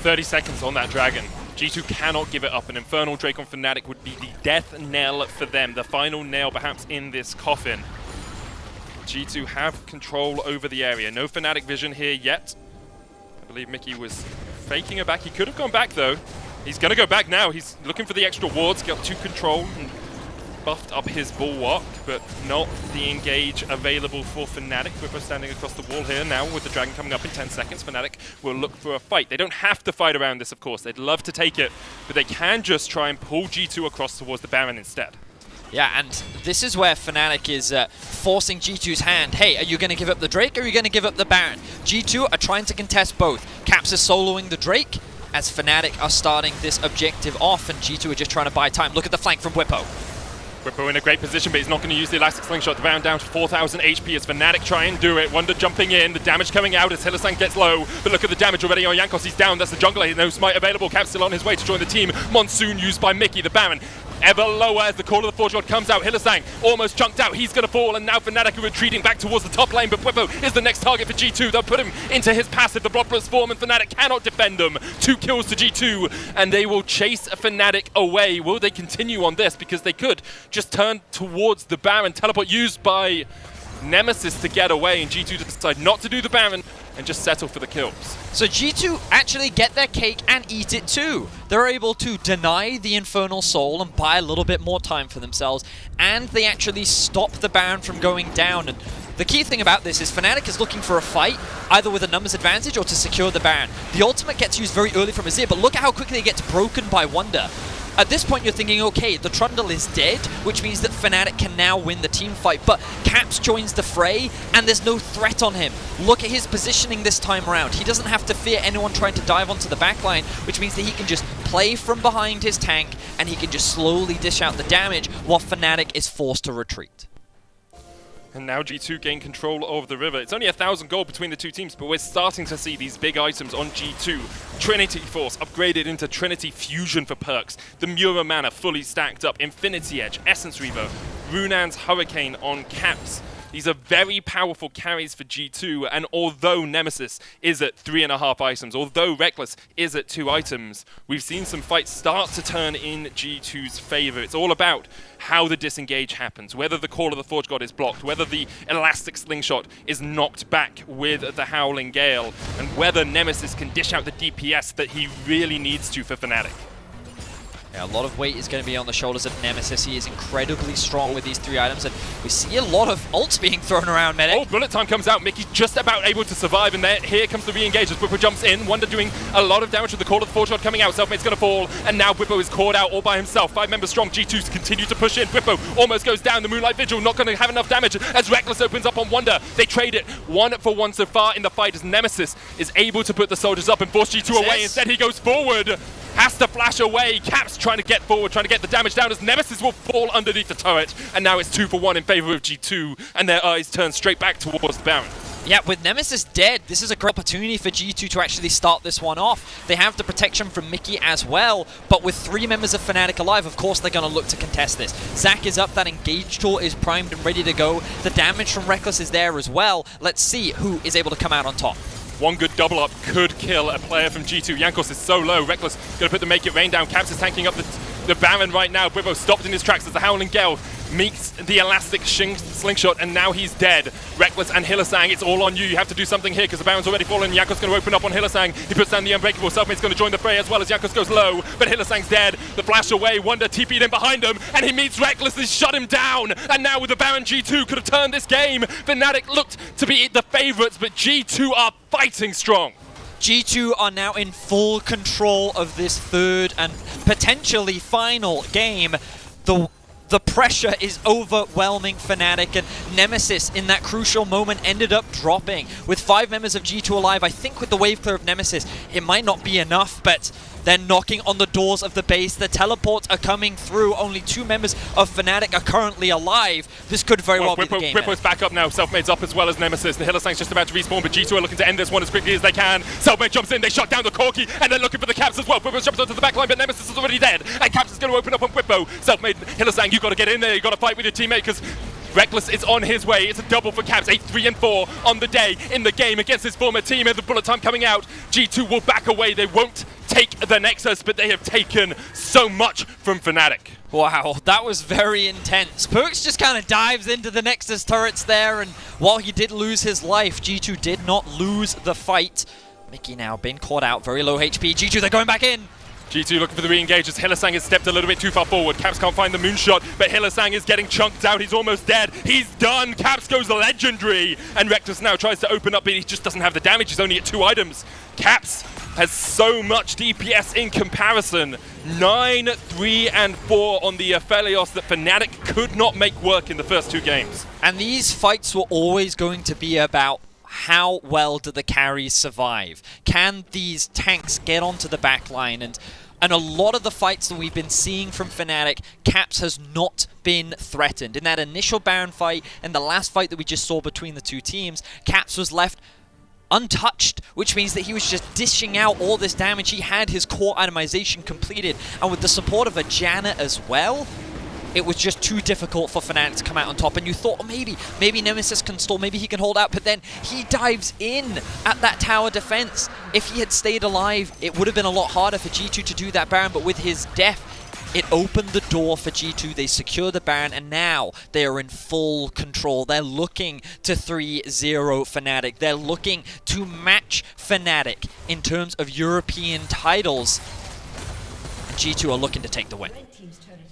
30 seconds on that dragon. G2 cannot give it up. An Infernal Drake on Fnatic would be the death knell for them. The final nail perhaps in this coffin. G2 have control over the area. No Fnatic vision here yet. I believe Mikyx was faking it back. He could have gone back though. He's going to go back now. He's looking for the extra wards, got 2 control and buffed up his bulwark, but not the engage available for Fnatic. Bwipo standing across the wall here now with the dragon coming up in 10 seconds. Fnatic will look for a fight. They don't have to fight around this, of course. They'd love to take it, but they can just try and pull G2 across towards the Baron instead. Yeah, and this is where Fnatic is forcing G2's hand. Hey, are you going to give up the Drake or are you going to give up the Baron? G2 are trying to contest both. Caps is soloing the Drake as Fnatic are starting this objective off, and G2 are just trying to buy time. Look at the flank from Bwipo. Bwipo in a great position, but he's not going to use the Elastic Slingshot. The Baron down to 4,000 HP as Fnatic try and do it. Wunder jumping in, the damage coming out as Hylissang gets low, but look at the damage already on Jankos. He's down, that's the jungler, no smite available. Cap's still on his way to join the team. Monsoon used by Mikyx, the Baron ever lower as the Call of the Forge God comes out. Hylissang almost chunked out. He's going to fall, and now Fnatic are retreating back towards the top lane, but Bwipo is the next target for G2. They'll put him into his passive, the Blood Plus form, and Fnatic cannot defend them. 2 kills to G2, and they will chase Fnatic away. Will they continue on this? Because they could just turn towards the Baron. Teleport used by Nemesis to get away, and G2 decide not to do the Baron and just settle for the kills. So G2 actually get their cake and eat it too. They're able to deny the Infernal Soul and buy a little bit more time for themselves, and they actually stop the Baron from going down. And the key thing about this is Fnatic is looking for a fight, either with a numbers advantage or to secure the Baron. The ultimate gets used very early from Azir, but look at how quickly it gets broken by Wunder. At this point, you're thinking, okay, the Trundle is dead, which means that Fnatic can now win the team fight. But Caps joins the fray, and there's no threat on him. Look at his positioning this time around. He doesn't have to fear anyone trying to dive onto the backline, which means that he can just play from behind his tank, and he can just slowly dish out the damage while Fnatic is forced to retreat. And now G2 gain control of the river. It's only 1,000 gold between the two teams, but we're starting to see these big items on G2. Trinity Force upgraded into Trinity Fusion for Perkz. The Mura Mana fully stacked up. Infinity Edge, Essence Reaver, Runan's Hurricane on Caps. These are very powerful carries for G2, and although Nemesis is at 3.5 items, although Rekkles is at 2 items, we've seen some fights start to turn in G2's favor. It's all about how the disengage happens, whether the Call of the Forge God is blocked, whether the Elastic Slingshot is knocked back with the Howling Gale, and whether Nemesis can dish out the DPS that he really needs to for Fnatic. Yeah, a lot of weight is going to be on the shoulders of Nemesis. He is incredibly strong with these 3 items, and we see a lot of ults being thrown around, Medic. Oh, bullet time comes out. Mikyx just about able to survive, and here comes the re-engage as Bwipo jumps in. Wunder doing a lot of damage with the Call of the Forge God coming out. Selfmade's going to fall, and now Bwipo is caught out all by himself. 5 members strong. G2's continue to push in. Bwipo almost goes down. The Moonlight Vigil not going to have enough damage as Rekkles opens up on Wunder. They trade it 1-for-1 so far in the fight as Nemesis is able to put the soldiers up and force G2 away. Instead, he goes forward. Has to flash away. Caps trying to get forward, trying to get the damage down as Nemesis will fall underneath the turret. And now it's 2-for-1 in favor of G2, and their eyes turn straight back towards the Baron. Yeah, with Nemesis dead, this is a great opportunity for G2 to actually start this one off. They have the protection from Mikyx as well, but with 3 members of Fnatic alive, of course they're going to look to contest this. Zac is up, that engage tool is primed and ready to go. The damage from Rekkles is there as well. Let's see who is able to come out on top. One good double up could kill a player from G2. Jankos is so low. Rekkles going to put the Make It Rain down. Caps is tanking up the Baron right now. Bwipo stopped in his tracks as the Howling Gale meets the Elastic Slingshot, and now he's dead. Rekkles and Hylissang, it's all on you. You have to do something here because the Baron's already fallen. Jankos going to open up on Hylissang. He puts down the Unbreakable. Selfmade's going to join the fray as well as Jankos goes low, but Hylissang's dead. The flash away. Wunder TP'd in behind him, and he meets Rekkles and shut him down. And now with the Baron, G2 could have turned this game. Fnatic looked to be the favorites, but G2 are fighting strong. G2 are now in full control of this 3rd and potentially final game. The pressure is overwhelming Fnatic, and Nemesis in that crucial moment ended up dropping. With 5 members of G2 alive, I think with the wave clear of Nemesis, it might not be enough, but they're knocking on the doors of the base. The teleports are coming through. Only 2 members of Fnatic are currently alive. This could very well be the game. Bwipo's back up now. Selfmade's up as well as Nemesis. The Hylissang's just about to respawn, but G2 are looking to end this one as quickly as they can. Selfmade jumps in. They shut down the Corki, and they're looking for the Caps as well. Bwipo jumps onto the backline, but Nemesis is already dead. And Caps is going to open up on Bwipo. Selfmade, Hylissang, you got to get in there. You got to fight with your teammate because Rekkles is on his way. It's a double for Caps. 8-3-4 on the day in the game against his former team. And the bullet time coming out. G2 will back away. They won't take the Nexus, but they have taken so much from Fnatic. Wow, that was very intense. Perkz just kind of dives into the Nexus turrets there, and while he did lose his life, G2 did not lose the fight. Mikyx now been caught out, very low HP. G2, they're going back in. G2 looking for the re-engage as Hylissang has stepped a little bit too far forward. Caps can't find the moonshot, but Hylissang is getting chunked out. He's almost dead. He's done. Caps goes legendary. And Rekkles now tries to open up, but he just doesn't have the damage. He's only at 2 items. Caps has so much DPS in comparison. 9-3-4 on the Aphelios that Fnatic could not make work in the first 2 games. And these fights were always going to be about how well do the carries survive? Can these tanks get onto the backline? And a lot of the fights that we've been seeing from Fnatic, Caps has not been threatened. In that initial Baron fight and the last fight that we just saw between the 2 teams, Caps was left untouched, which means that he was just dishing out all this damage. He had his core itemization completed, and with the support of a Janna as well, it was just too difficult for Fnatic to come out on top. And you thought, oh, maybe Nemesis can stall, maybe he can hold out, but then he dives in at that tower defense. If he had stayed alive, it would have been a lot harder for G2 to do that Baron, but with his death, it opened the door for G2. They secured the Baron, and now they are in full control. They're looking to 3-0 Fnatic. They're looking to match Fnatic in terms of European titles. And G2 are looking to take the win.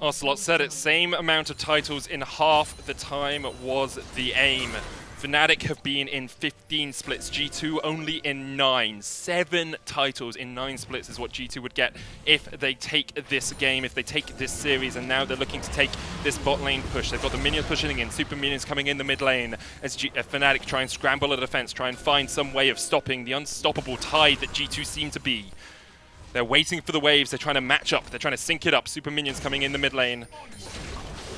Ocelote said it, same amount of titles in half the time was the aim. Fnatic have been in 15 splits, G2 only in 9. 7 titles in 9 splits is what G2 would get if they take this game, if they take this series, and now they're looking to take this bot lane push. They've got the minions pushing in, super minions coming in the mid lane as Fnatic try and scramble a defense, try and find some way of stopping the unstoppable tide that G2 seem to be. They're waiting for the waves, they're trying to match up, they're trying to sync it up. Super minions coming in the mid lane,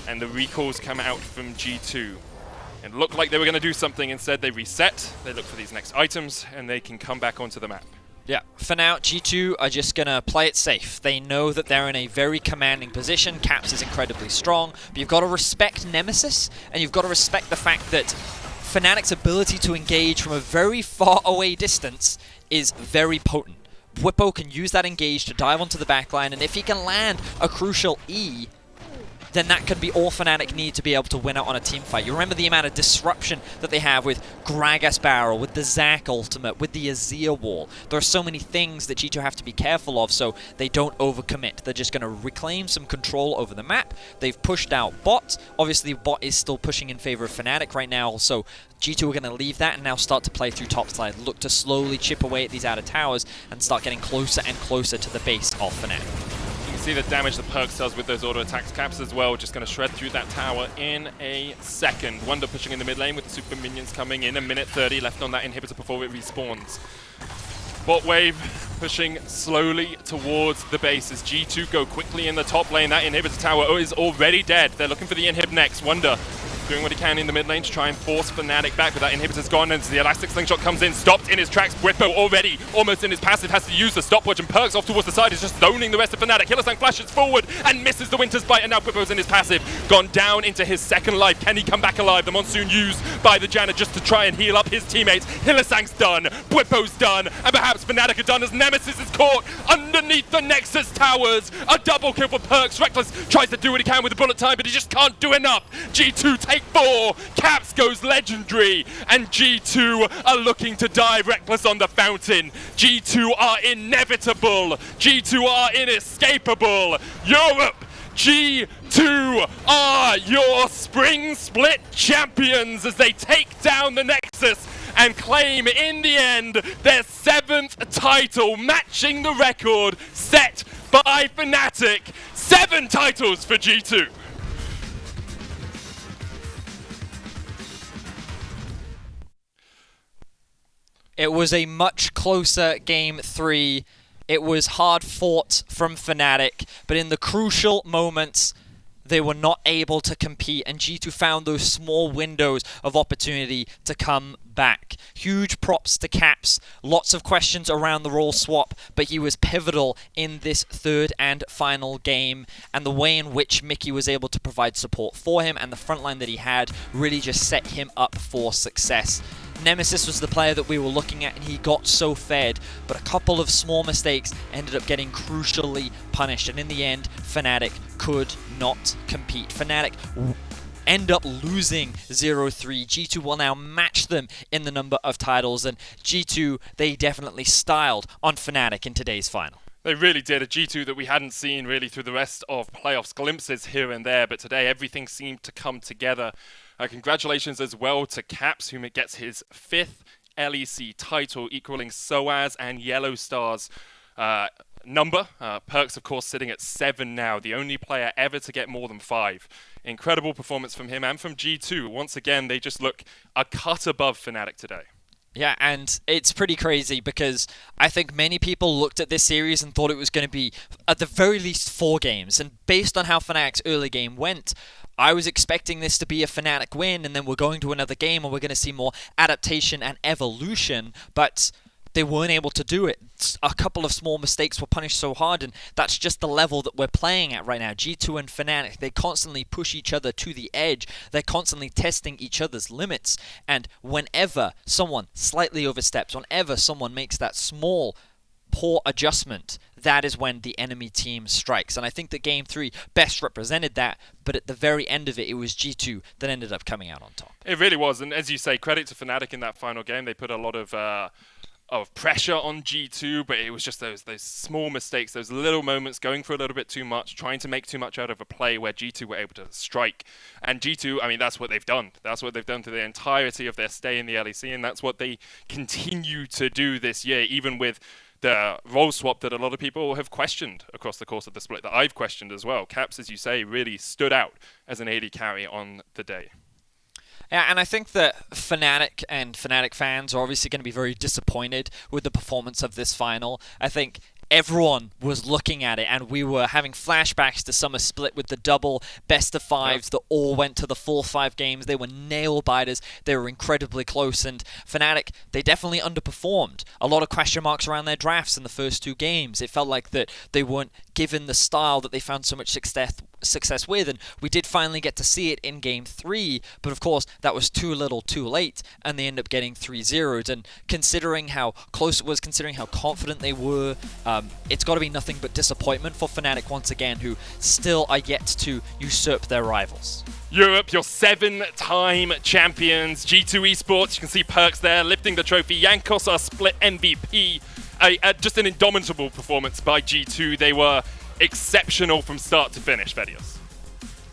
and the recalls come out from G2. It looked like they were going to do something. Instead, they reset, they look for these next items, and they can come back onto the map. Yeah, for now, G2 are just going to play it safe. They know that they're in a very commanding position. Caps is incredibly strong, but you've got to respect Nemesis, and you've got to respect the fact that Fnatic's ability to engage from a very far away distance is very potent. Bwipo can use that engage to dive onto the backline, and if he can land a crucial E, then that could be all Fnatic need to be able to win out on a team fight. You remember the amount of disruption that they have with Gragas Barrel, with the Zac ultimate, with the Azir wall. There are so many things that G2 have to be careful of so they don't overcommit. They're just going to reclaim some control over the map. They've pushed out bot. Obviously, bot is still pushing in favor of Fnatic right now, so G2 are going to leave that and now start to play through topside, look to slowly chip away at these outer towers and start getting closer and closer to the base of Fnatic. See the damage that Perkz does with those auto attacks caps as well, just going to shred through that tower in a second. Wunder pushing in the mid lane with the super minions coming in, a minute 30 left on that inhibitor before it respawns. Bot wave pushing slowly towards the base as G2 go quickly in the top lane. That inhibitor tower is already dead. They're looking for the inhib next. Wunder doing what he can in the mid lane to try and force Fnatic back, but that inhibitor's gone, and the elastic slingshot comes in, stopped in his tracks. Bwipo already almost in his passive, has to use the stopwatch, and Perkz off towards the side is just zoning the rest of Fnatic. Hylissang flashes forward and misses the Winter's Bite, and now Bwipo's in his passive, gone down into his second life. Can he come back alive? The Monsoon used by the Janna just to try and heal up his teammates. Hylissang's done, Bwipo's done, and perhaps Fnatic are done as Nemesis is caught underneath the Nexus towers. A double kill for Perkz. Rekkles tries to do what he can with the bullet time, but he just can't do enough. G2 take 4. Caps goes legendary, and G2 are looking to dive Rekkles on the fountain. G2 are inevitable. G2 are inescapable. Europe, G2 are your Spring Split champions as they take down the Nexus and claim in the end their 7th title, matching the record set by Fnatic. 7 titles for G2. It was a much closer Game 3. It was hard fought from Fnatic, but in the crucial moments, they were not able to compete, and G2 found those small windows of opportunity to come back. Huge props to Caps. Lots of questions around the role swap, but he was pivotal in this 3rd and final game, and the way in which Mikyx was able to provide support for him and the frontline that he had really just set him up for success. Nemesis was the player that we were looking at, and he got so fed, but a couple of small mistakes ended up getting crucially punished, and in the end, Fnatic could not compete. Fnatic end up losing 0-3. G2 will now match them in the number of titles, and G2, they definitely styled on Fnatic in today's final. They really did. A G2 that we hadn't seen really through the rest of playoffs, glimpses here and there, but today everything seemed to come together. Congratulations as well to Caps, who gets his 5th LEC title, equaling Soaz and Yellow Star's number. Perkz, of course, sitting at 7 now, the only player ever to get more than 5. Incredible performance from him and from G2. Once again, they just look a cut above Fnatic today. Yeah, and it's pretty crazy because I think many people looked at this series and thought it was going to be at the very least 4 games. And based on how Fnatic's early game went, I was expecting this to be a Fnatic win, and then we're going to another game and we're going to see more adaptation and evolution, but they weren't able to do it. A couple of small mistakes were punished so hard, and that's just the level that we're playing at right now. G2 and Fnatic, they constantly push each other to the edge. They're constantly testing each other's limits, and whenever someone slightly oversteps, whenever someone makes that small, poor adjustment, that is when the enemy team strikes. And I think that Game 3 best represented that, but at the very end of it, it was G2 that ended up coming out on top. It really was, and as you say, credit to Fnatic in that final game. They put a lot of pressure on G2, but it was just those small mistakes, those little moments, going for a little bit too much, trying to make too much out of a play where G2 were able to strike. And G2, I mean, that's what they've done. That's what they've done to the entirety of their stay in the LEC, and that's what they continue to do this year, even with the role swap that a lot of people have questioned across the course of the split, that I've questioned as well. Caps, as you say, really stood out as an AD carry on the day. Yeah, and I think that Fnatic and Fnatic fans are obviously going to be very disappointed with the performance of this final. I think everyone was looking at it, and we were having flashbacks to Summer Split with the double best of fives that all went to the full 5 games. They were nail biters. They were incredibly close, and Fnatic, they definitely underperformed. A lot of question marks around their drafts in the first 2 games. It felt like that they weren't given the style that they found so much success with, and we did finally get to see it in Game 3, but of course that was too little too late, and they end up getting 3-0'd. And considering how close it was, considering how confident they were, it's got to be nothing but disappointment for Fnatic once again, who still are yet to usurp their rivals. Europe, your 7-time champions, G2 Esports. You can see Perkz there lifting the trophy. Jankos, our split MVP. Just an indomitable performance by G2. They were exceptional from start to finish, Vedios.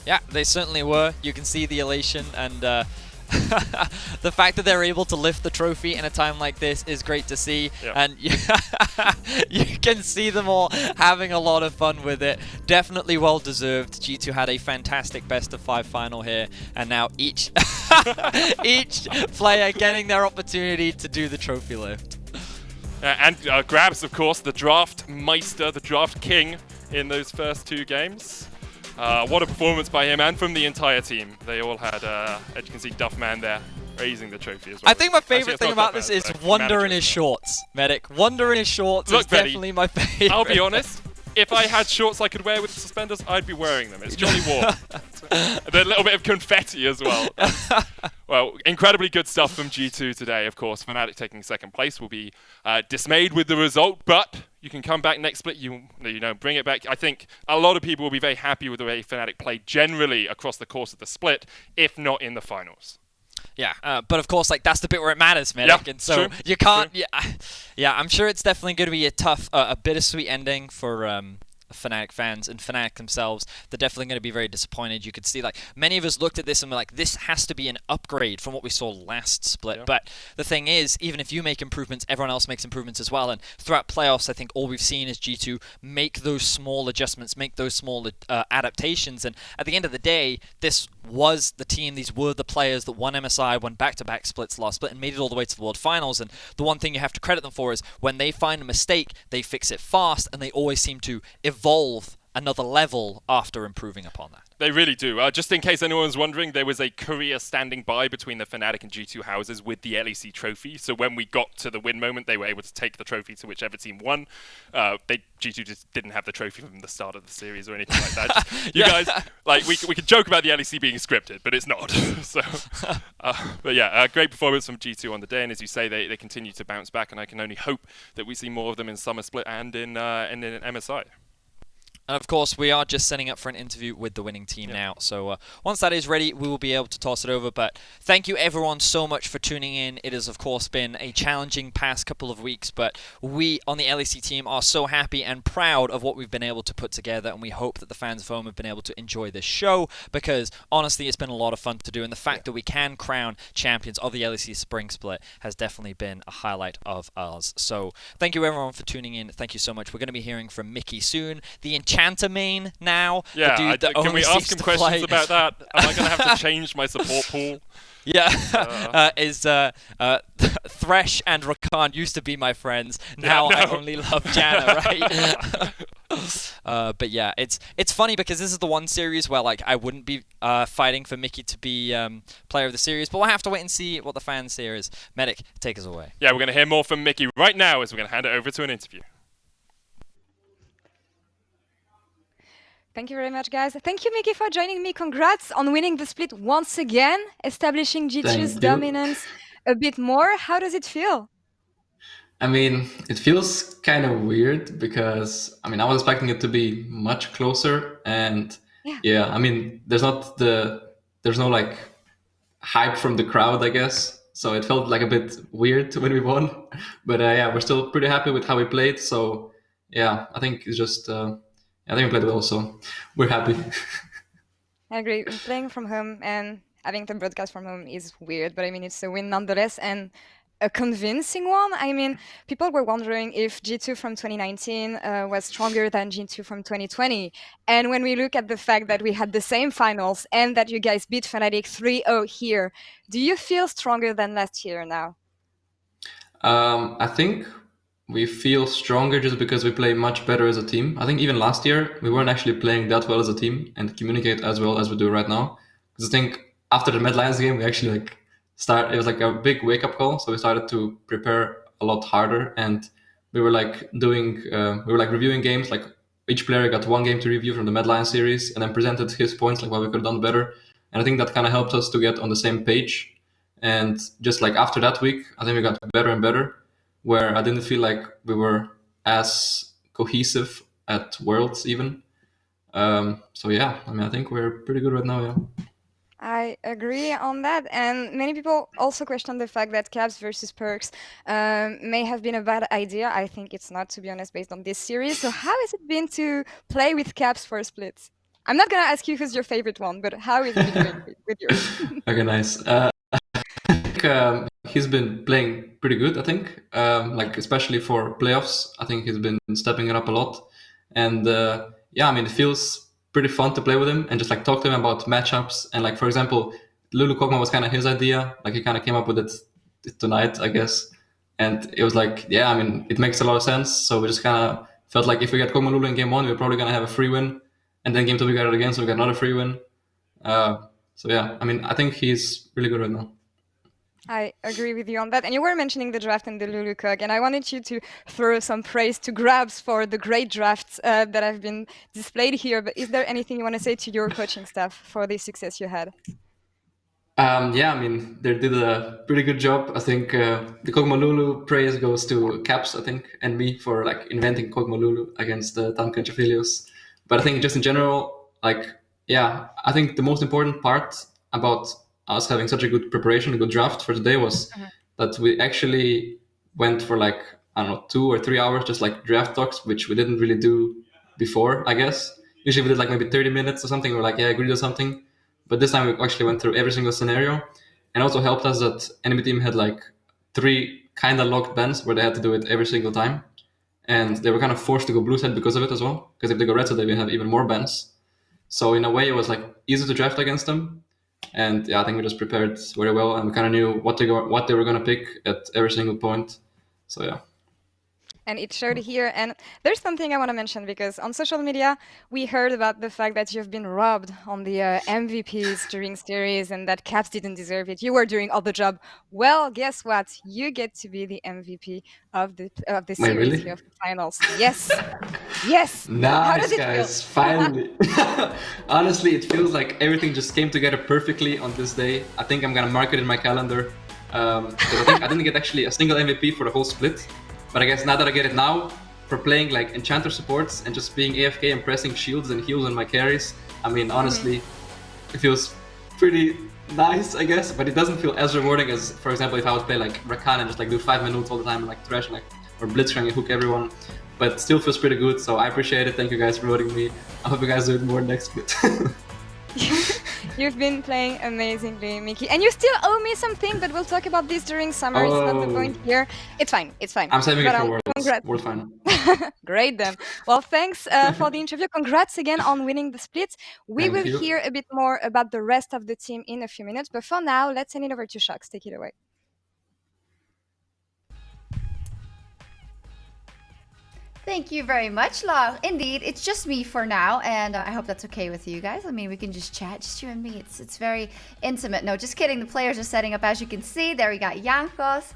Yeah, they certainly were. You can see the elation, and the fact that they're able to lift the trophy in a time like this is great to see. Yep. And you can see them all having a lot of fun with it. Definitely well deserved. G2 had a fantastic best of 5 final here, and now each player getting their opportunity to do the trophy lift. And Grabs, of course, the draft meister, the draft king in those first 2 games. What a performance by him and from the entire team. They all had, as you can see, Duffman there raising the trophy as well. I think my favorite thing about this is Wunder in his shorts, Medic. Wunder in his shorts is definitely my favorite. I'll be honest. If I had shorts I could wear with suspenders, I'd be wearing them. It's jolly warm. A little bit of confetti as well. Well, incredibly good stuff from G2 today, of course. Fnatic taking 2nd place will be dismayed with the result, but you can come back next split, you know, bring it back. I think a lot of people will be very happy with the way Fnatic played generally across the course of the split, if not in the finals. Yeah, but of course, like, that's the bit where it matters, Medic, and so you can't. Yeah, I'm sure it's definitely going to be a tough, a bittersweet ending for Fnatic fans and Fnatic themselves. They're definitely going to be very disappointed. You could see, like, many of us looked at this and were like, this has to be an upgrade from what we saw last split. Yeah. But the thing is, even if you make improvements, everyone else makes improvements as well. And throughout playoffs, I think all we've seen is G2 make those small adjustments, make those small adaptations. And at the end of the day, this was the team, these were the players that won MSI, won back-to-back splits last split, and made it all the way to the World Finals. And the one thing you have to credit them for is when they find a mistake, they fix it fast, and they always seem to evolve another level after improving upon that. They really do. Just in case anyone's wondering, there was a courier standing by between the Fnatic and G2 houses with the LEC trophy. So when we got to the win moment, they were able to take the trophy to whichever team won. G2 just didn't have the trophy from the start of the series or anything like that. You guys, like, we could joke about the LEC being scripted, but it's not. So, but yeah, great performance from G2 on the day. And as you say, they continue to bounce back, and I can only hope that we see more of them in Summer Split and in MSI. And of course, we are just setting up for an interview with the winning team now. So once that is ready, we will be able to toss it over. But thank you everyone so much for tuning in. It has, of course, been a challenging past couple of weeks, but we on the LEC team are so happy and proud of what we've been able to put together, and we hope that the fans of home have been able to enjoy this show, because honestly, it's been a lot of fun to do, and the fact that we can crown champions of the LEC Spring Split has definitely been a highlight of ours. So thank you everyone for tuning in. Thank you so much. We're going to be hearing from Mikyx soon, the Chanter main now. Yeah, the dude that can only we seeks ask him to questions play. about that? Am I going to have to change my support pool? Yeah, Thresh and Rakan used to be my friends. Now I only love Janna, right? But yeah, it's funny because this is the one series where like I wouldn't be fighting for Mikyx to be player of the series, but we'll have to wait and see what the fans say is. Medic, take us away. Yeah, we're going to hear more from Mickey right now as we're going to hand it over to an interview. Thank you very much, guys. Thank you, Mickey, for joining me. Congrats on winning the split once again, establishing G2's dominance a bit more. How does it feel? I mean, it feels kind of weird because, I mean, I was expecting it to be much closer. And yeah, I mean, there's no like hype from the crowd, I guess. So it felt like a bit weird when we won. But yeah, we're still pretty happy with how we played. So yeah, I think it's just... I think we played well, so we're happy. I agree. Playing from home and having the broadcast from home is weird, but I mean, it's a win nonetheless, and a convincing one. I mean, people were wondering if G2 from 2019 was stronger than G2 from 2020. And when we look at the fact that we had the same finals and that you guys beat Fnatic 3-0 here, do you feel stronger than last year now? I think we feel stronger just because we play much better as a team. I think even last year, we weren't actually playing that well as a team and communicate as well as we do right now. Because I think after the Mad Lions game, we actually it was like a big wake-up call. So we started to prepare a lot harder, and we were like reviewing games. Like each player got one game to review from the Mad Lions series and then presented his points, like what we could have done better. And I think that kind of helped us to get on the same page. And just like after that week, I think we got better and better, where I didn't feel like we were as cohesive at Worlds even. So yeah, I mean, I think we're pretty good right now, yeah. I agree on that, and many people also question the fact that Caps versus Perkz may have been a bad idea. I think it's not, to be honest, based on this series. So how has it been to play with Caps for splits? I'm not going to ask you who's your favorite one, but how is it been with yours? Okay, nice. He's been playing pretty good, I think. Like especially for playoffs, I think he's been stepping it up a lot. And yeah, I mean, it feels pretty fun to play with him and just like talk to him about matchups. And like, for example, Lulu Kog'Maw was kind of his idea. Like he kind of came up with it tonight, I guess. And it was like, yeah, I mean, it makes a lot of sense. So we just kind of felt like if we get Kog'Maw Lulu in game one, we're probably going to have a free win. And then game two, we got it again, so we got another free win. So yeah, I mean, I think he's really good right now. I agree with you on that. And you were mentioning the draft and the Lulu Kog, and I wanted you to throw some praise to Grabs for the great drafts that have been displayed here. But is there anything you want to say to your coaching staff for the success you had? Yeah, I mean, they did a pretty good job. I think the Kog'Maw Lulu praise goes to Caps, I think, and me for like inventing Kog'Maw Lulu against Tam Kenchafilios. But I think just in general, like, yeah, I think the most important part about us having such a good preparation, a good draft for today was that we actually went for like, I don't know, 2 or 3 hours, just like draft talks, which we didn't really do before, I guess. Usually we did like maybe 30 minutes or something. We're like, yeah, agree to something. But this time we actually went through every single scenario, and also helped us that enemy team had like 3 kind of locked bans where they had to do it every single time. And they were kind of forced to go blue side because of it as well. Because if they go red side, they will have even more bans. So in a way, it was like easy to draft against them. And yeah, I think we just prepared very well, and we kind of knew what they were going to pick at every single point. So yeah. And it showed here. And there's something I want to mention, because on social media, we heard about the fact that you've been robbed on the MVPs during series and that Caps didn't deserve it. You were doing all the job. Well, guess what? You get to be the MVP of the series, really? of the finals. Yes. Yes. Nice, How does it guys. feel? Finally. Honestly, it feels like everything just came together perfectly on this day. I think I'm going to mark it in my calendar. Because I think I didn't get actually a single MVP for the whole split. But I guess now that I get it now, for playing like Enchanter supports and just being AFK and pressing shields and heals on my carries, I mean, honestly, it feels pretty nice, I guess. But it doesn't feel as rewarding as, for example, if I would play like Rakan and just like do 5 minutes all the time and like thrash like or blitzcrank and hook everyone. But still feels pretty good, so I appreciate it. Thank you guys for voting me. I hope you guys do it more next split. You've been playing amazingly, Mikyx. And you still owe me something, but we'll talk about this during summer. It's not the point here. It's fine. It's fine. I'm saving But, it for congrats. World Final. Great then. Well, thanks for the interview. Congrats again on winning the split. We Thank will you. hear a bit more about the rest of the team in a few minutes. But for now, let's send it over to Shox. Take it away. Thank you very much, Lau. Indeed, it's just me for now, and I hope that's okay with you guys. I mean, we can just chat, just you and me. It's very intimate. No, just kidding. The players are setting up, as you can see. There we got Jankos.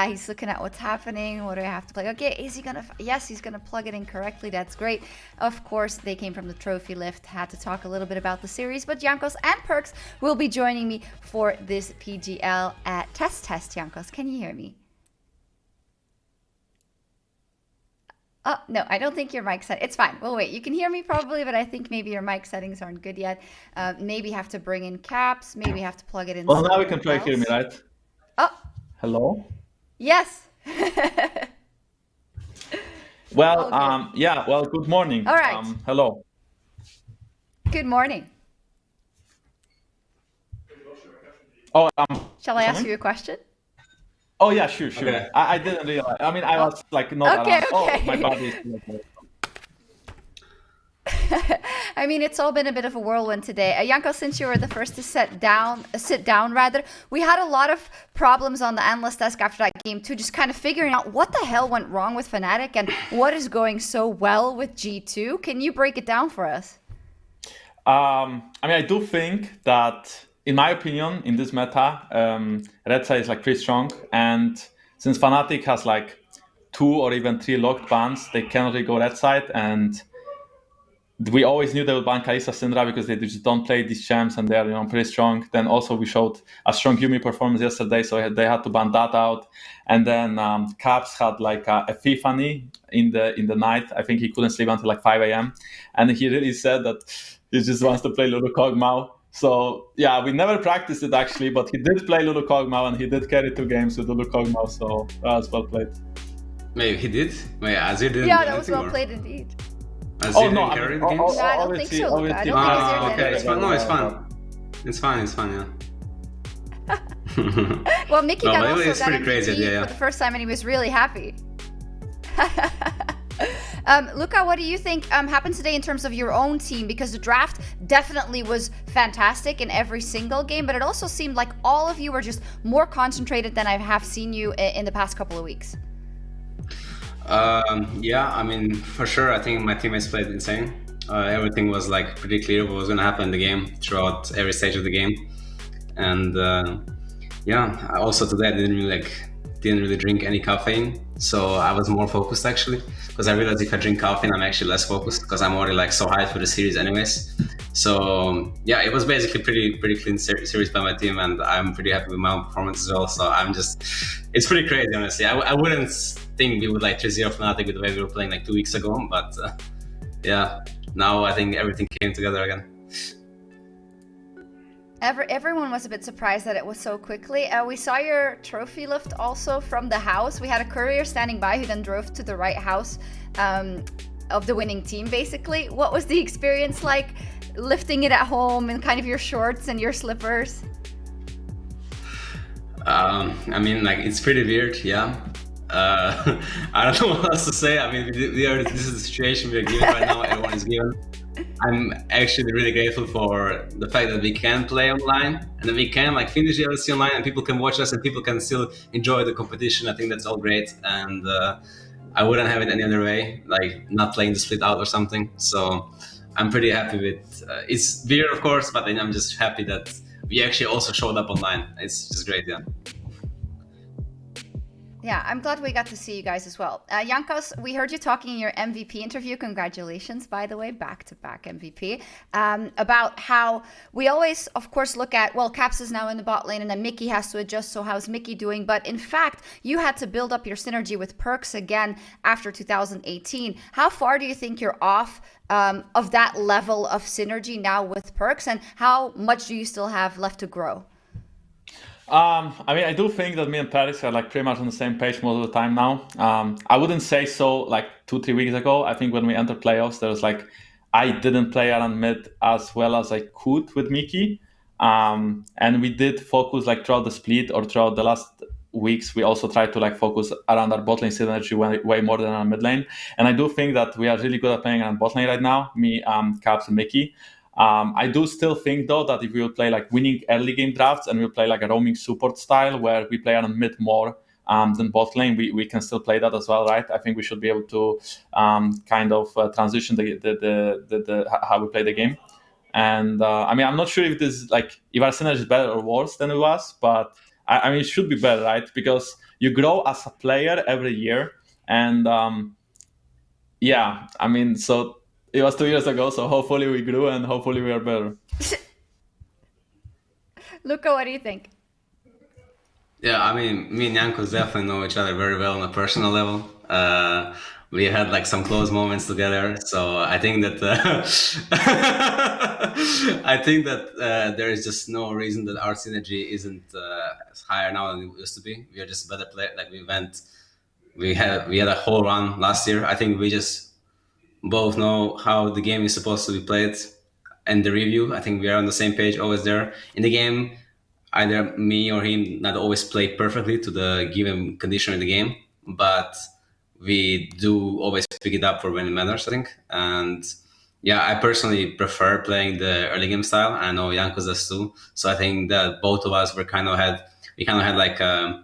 He's looking at what's happening. What do I have to play? Okay, is he gonna? Yes, he's gonna plug it in correctly. That's great. Of course, they came from the trophy lift. Had to talk a little bit about the series, but Jankos and Perkz will be joining me for this PGL at test. Jankos, can you hear me? Oh, no, I don't think your mic set. It's fine. Well, wait, you can hear me probably, but I think maybe your mic settings aren't good yet. Maybe have to bring in caps. Maybe have to plug it in. Well, now we can try to hear me, right? Oh. Hello? Yes. Well, Okay. yeah, well, good morning. All right. Hello. Good morning. Oh, Shall I ask something? you a question? Oh, yeah, sure. Okay. I didn't realize. I mean, I was like not Okay, around. Oh, okay. my body is still okay. I mean, it's all been a bit of a whirlwind today. Jankos, since you were the first to sit down, we had a lot of problems on the analyst desk after that game too, just kind of figuring out what the hell went wrong with Fnatic and what is going so well with G2. Can you break it down for us? I mean, I do think that, in my opinion, in this meta, red side is like pretty strong, and since Fnatic has like 2 or even 3 locked bans, they cannot really go red side, and we always knew they would ban Kalista Syndra because they just don't play these champs and they're pretty strong. Then also we showed a strong Yumi performance yesterday, so they had to ban that out. And then Caps had like a epiphany in the night. I think he couldn't sleep until like 5 a.m. And he really said that he just wants to play Lulu Kog'Maw. So yeah, we never practiced it actually, but he did play Lulu Kog'Maw and he did carry 2 games with Lulu Kog'Maw, so that was well played. Maybe he did? Wait, Azir didn't Yeah, do that was anything, well or? played indeed. Azir didn't carry the games? No, I don't think so, Luca. I don't think Azir did. Okay, it's fine. No, it's fine. It's fine, yeah. Well, Mikyx No, got but also it's got pretty MVP crazy, yeah. for the first time, and he was really happy. Luca, what do you think happened today in terms of your own team? Because the draft definitely was fantastic in every single game, but it also seemed like all of you were just more concentrated than I have seen you in the past couple of weeks. Yeah, I mean, for sure, I think my teammates played insane. Everything was like pretty clear what was going to happen in the game throughout every stage of the game. And yeah, also today I didn't really drink any caffeine, so I was more focused actually, because I realized if I drink caffeine I'm actually less focused because I'm already like so hyped for the series anyways. So yeah, it was basically pretty clean series by my team, and I'm pretty happy with my own performance as well. So it's pretty crazy honestly. I wouldn't think we would like 3-0 Fnatic with the way we were playing like 2 weeks ago, but yeah, now I think everything came together again. Everyone was a bit surprised that it was so quickly. We saw your trophy lift also from the house. We had a courier standing by who then drove to the right house of the winning team, basically. What was the experience like lifting it at home in kind of your shorts and your slippers? I mean, like, it's pretty weird, yeah. I don't know what else to say. I mean, this is the situation we're given right now. Everyone is given. I'm actually really grateful for the fact that we can play online and that we can like finish the LEC online and people can watch us and people can still enjoy the competition. I think that's all great, and I wouldn't have it any other way, like not playing the split out or something. So I'm pretty happy with it's weird, of course, but then I'm just happy that we actually also showed up online. It's just great, yeah. Yeah, I'm glad we got to see you guys as well. Jankos, we heard you talking in your MVP interview. Congratulations, by the way, back-to-back MVP. About how we always, of course, look at, well, Caps is now in the bot lane and then Mikyx has to adjust, so how's Mikyx doing? But in fact, you had to build up your synergy with Perkz again after 2018. How far do you think you're off of that level of synergy now with Perkz, and how much do you still have left to grow? I mean, I do think that me and Perkz are like pretty much on the same page most of the time now. I wouldn't say so like 2-3 weeks ago. I think when we entered playoffs, there was like, I didn't play around mid as well as I could with Mikyx. And we did focus like throughout the split or throughout the last weeks. We also tried to like focus around our bot lane synergy way more than our mid lane. And I do think that we are really good at playing around bot lane right now. Me, Caps, and Mikyx. I do still think though that if we will play like winning early game drafts and we'll play like a roaming support style where we play on mid more than bot lane, we can still play that as well, right? I think we should be able to kind of transition the how we play the game. And I mean, I'm not sure if this like if our synergy is better or worse than it was, but I mean it should be better, right? Because you grow as a player every year, and yeah, I mean, so it was 2 years ago, so hopefully we grew and hopefully we are better. Luca, what do you think? Yeah, I mean, me and Jankos definitely know each other very well on a personal level. We had like some close moments together, so I think that there is just no reason that our synergy isn't higher now than it used to be. We are just better players. Like we had a whole run last year. I think we just both know how the game is supposed to be played, and the review. I think we are on the same page, always there in the game. Either me or him not always play perfectly to the given condition in the game, but we do always pick it up for when it matters, I think. And yeah, I personally prefer playing the early game style. I know Jankos does too. So I think that both of us had like a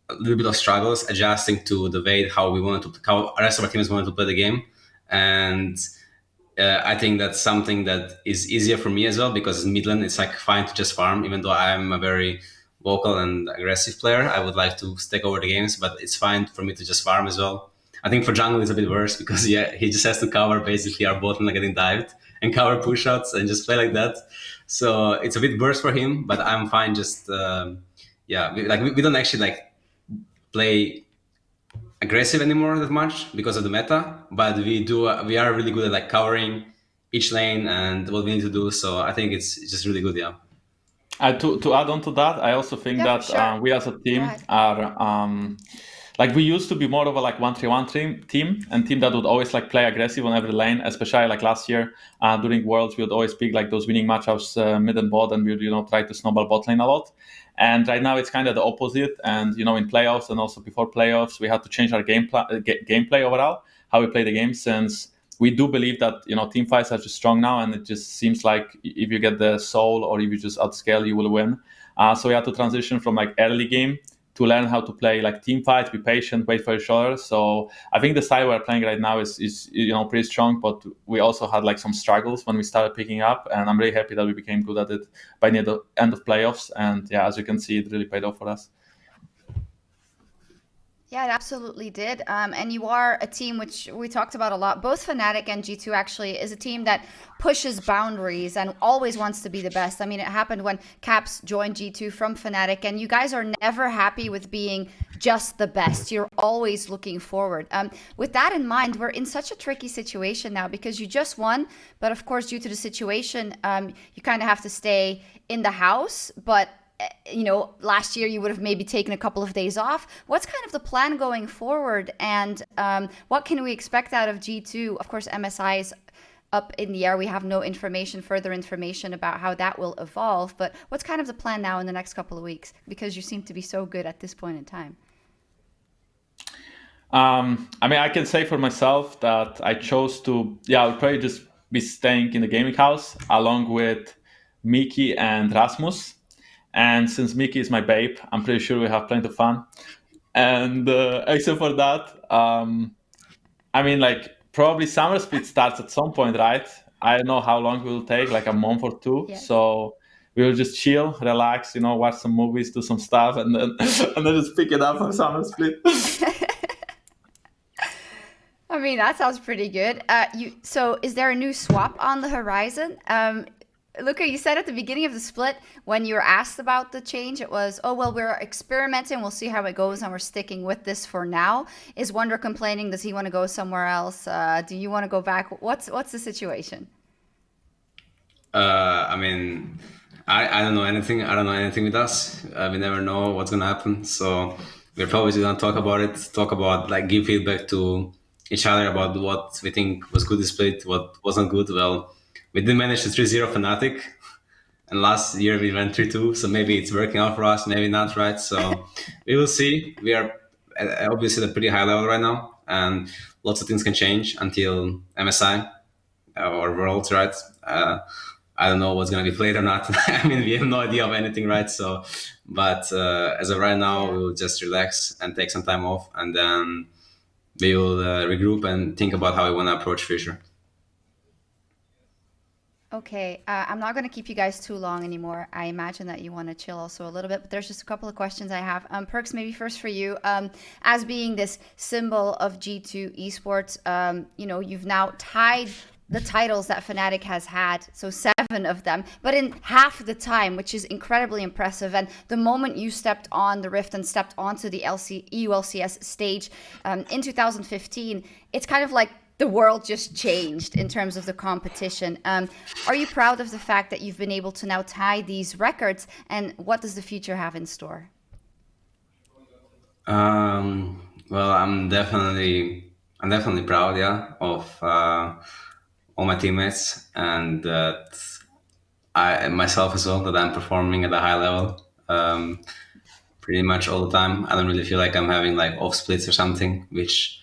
little bit of struggles adjusting to the way how the rest of our teams wanted to play the game. And I think that's something that is easier for me as well, because in Midland it's like fine to just farm, even though I'm a very vocal and aggressive player. I would like to take over the games, but it's fine for me to just farm as well. I think for jungle it's a bit worse because he just has to cover basically our bot lane getting dived and cover push outs and just play like that. So it's a bit worse for him, but I'm fine. Just we don't actually like play aggressive anymore that much because of the meta, but we are really good at like covering each lane and what we need to do. So I think it's just really good. Yeah. To add on to that, I also think that sure. we as a team are like we used to be more of a like 1-3-1 team and team that would always like play aggressive on every lane, especially like last year during Worlds we would always pick like those winning matchups mid and bot, and we would try to snowball bot lane a lot. And right now it's kind of the opposite, and in playoffs and also before playoffs we had to change our gameplay overall, how we play the game, since we do believe that team fights are just strong now, and it just seems like if you get the soul or if you just outscale, you will win. So we had to transition from like early game to learn how to play like team fights, be patient, wait for each other. So I think the style we're playing right now is pretty strong, but we also had like some struggles when we started picking up, and I'm really happy that we became good at it by the end of playoffs. And yeah, as you can see, it really paid off for us. Yeah, it absolutely did. And you are a team which we talked about a lot. Both Fnatic and G2 actually is a team that pushes boundaries and always wants to be the best. I mean, it happened when Caps joined G2 from Fnatic, and you guys are never happy with being just the best. You're always looking forward. With that in mind, we're in such a tricky situation now because you just won, but of course, due to the situation, you kind of have to stay in the house, but last year you would have maybe taken a couple of days off. What's kind of the plan going forward, and what can we expect out of G2? Of course, MSI is up in the air. We have no further information about how that will evolve, but what's kind of the plan now in the next couple of weeks? Because you seem to be so good at this point in time. I mean, I can say for myself that I chose to, I would probably just be staying in the gaming house along with Mikyx and Rasmus. And since Mikyx is my babe, I'm pretty sure we have plenty of fun. And except for that, I mean, like, probably summer split starts at some point, right? I don't know how long it will take, like a month or two. Yeah. So we will just chill, relax, watch some movies, do some stuff, and then just pick it up for summer split. I mean, that sounds pretty good. So is there a new swap on the horizon? Luca, you said at the beginning of the split, when you were asked about the change, it was, oh, well, we're experimenting. We'll see how it goes, and we're sticking with this for now. Is Wunder complaining? Does he want to go somewhere else? Do you want to go back? What's the situation? I mean, I don't know anything. I don't know anything with us. We never know what's going to happen. So we're probably going to talk about it, like give feedback to each other about what we think was good this split, what wasn't good. Well, we did manage to 3-0 Fnatic. And last year we went 3-2, so maybe it's working out for us, maybe not, right? So we will see. We are obviously at a pretty high level right now, and lots of things can change until MSI or Worlds, right? I don't know what's going to be played or not. I mean, we have no idea of anything, right? So, but as of right now, we'll just relax and take some time off, and then we will regroup and think about how we want to approach future. Okay, I'm not going to keep you guys too long anymore. I imagine that you want to chill also a little bit, but there's just a couple of questions I have. Perkz, maybe first for you. As being this symbol of G2 esports, you've now tied the titles that Fnatic has had, so 7 of them, but in half the time, which is incredibly impressive. And the moment you stepped on the Rift and stepped onto the EULCS stage in 2015, it's kind of like the world just changed in terms of the competition. Are you proud of the fact that you've been able to now tie these records, and what does the future have in store? Well, I'm definitely proud, yeah, of all my teammates, and that I myself as well, that I'm performing at a high level pretty much all the time. I don't really feel like I'm having like off splits or something, which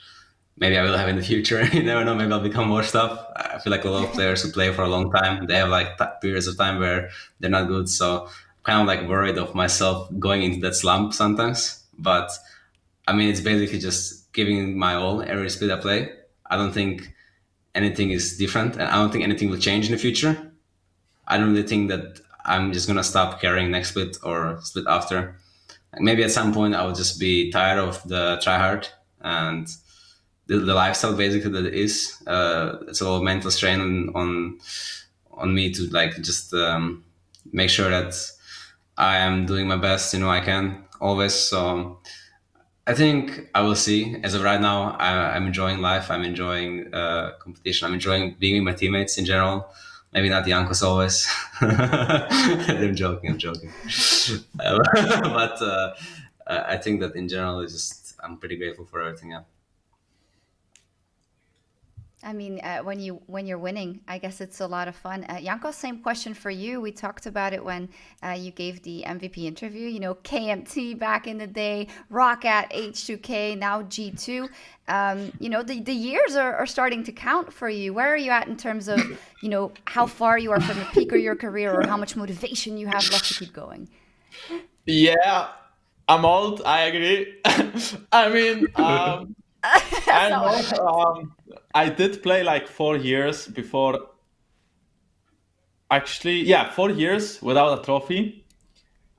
maybe I will have in the future. You never know, maybe I'll become more stuff. I feel like a lot of players who play for a long time, they have like periods of time where they're not good, so I'm kind of like worried of myself going into that slump sometimes. But I mean, it's basically just giving my all every split I play. I don't think anything is different, and I don't think anything will change in the future. I don't really think that I'm just gonna stop carrying next split or split after. Like maybe at some point I will just be tired of the tryhard and the lifestyle basically that it is. It's a lot of mental strain on me to like just make sure that I am doing my best, I can always. So I think I will see. As of right now, I'm enjoying life. I'm enjoying competition. I'm enjoying being with my teammates in general. Maybe not Jankos always. I'm joking. But I think that in general, I'm pretty grateful for everything. Yeah. I mean, when you're winning, I guess it's a lot of fun. Jankos, same question for you. We talked about it when you gave the MVP interview. KMT back in the day, Roccat, H2K, now G2. The years are starting to count for you. Where are you at in terms of, how far you are from the peak of your career, or how much motivation you have left to keep going? Yeah, I'm old. I agree. I mean, I did play like 4 years before. Actually, yeah, 4 years without a trophy.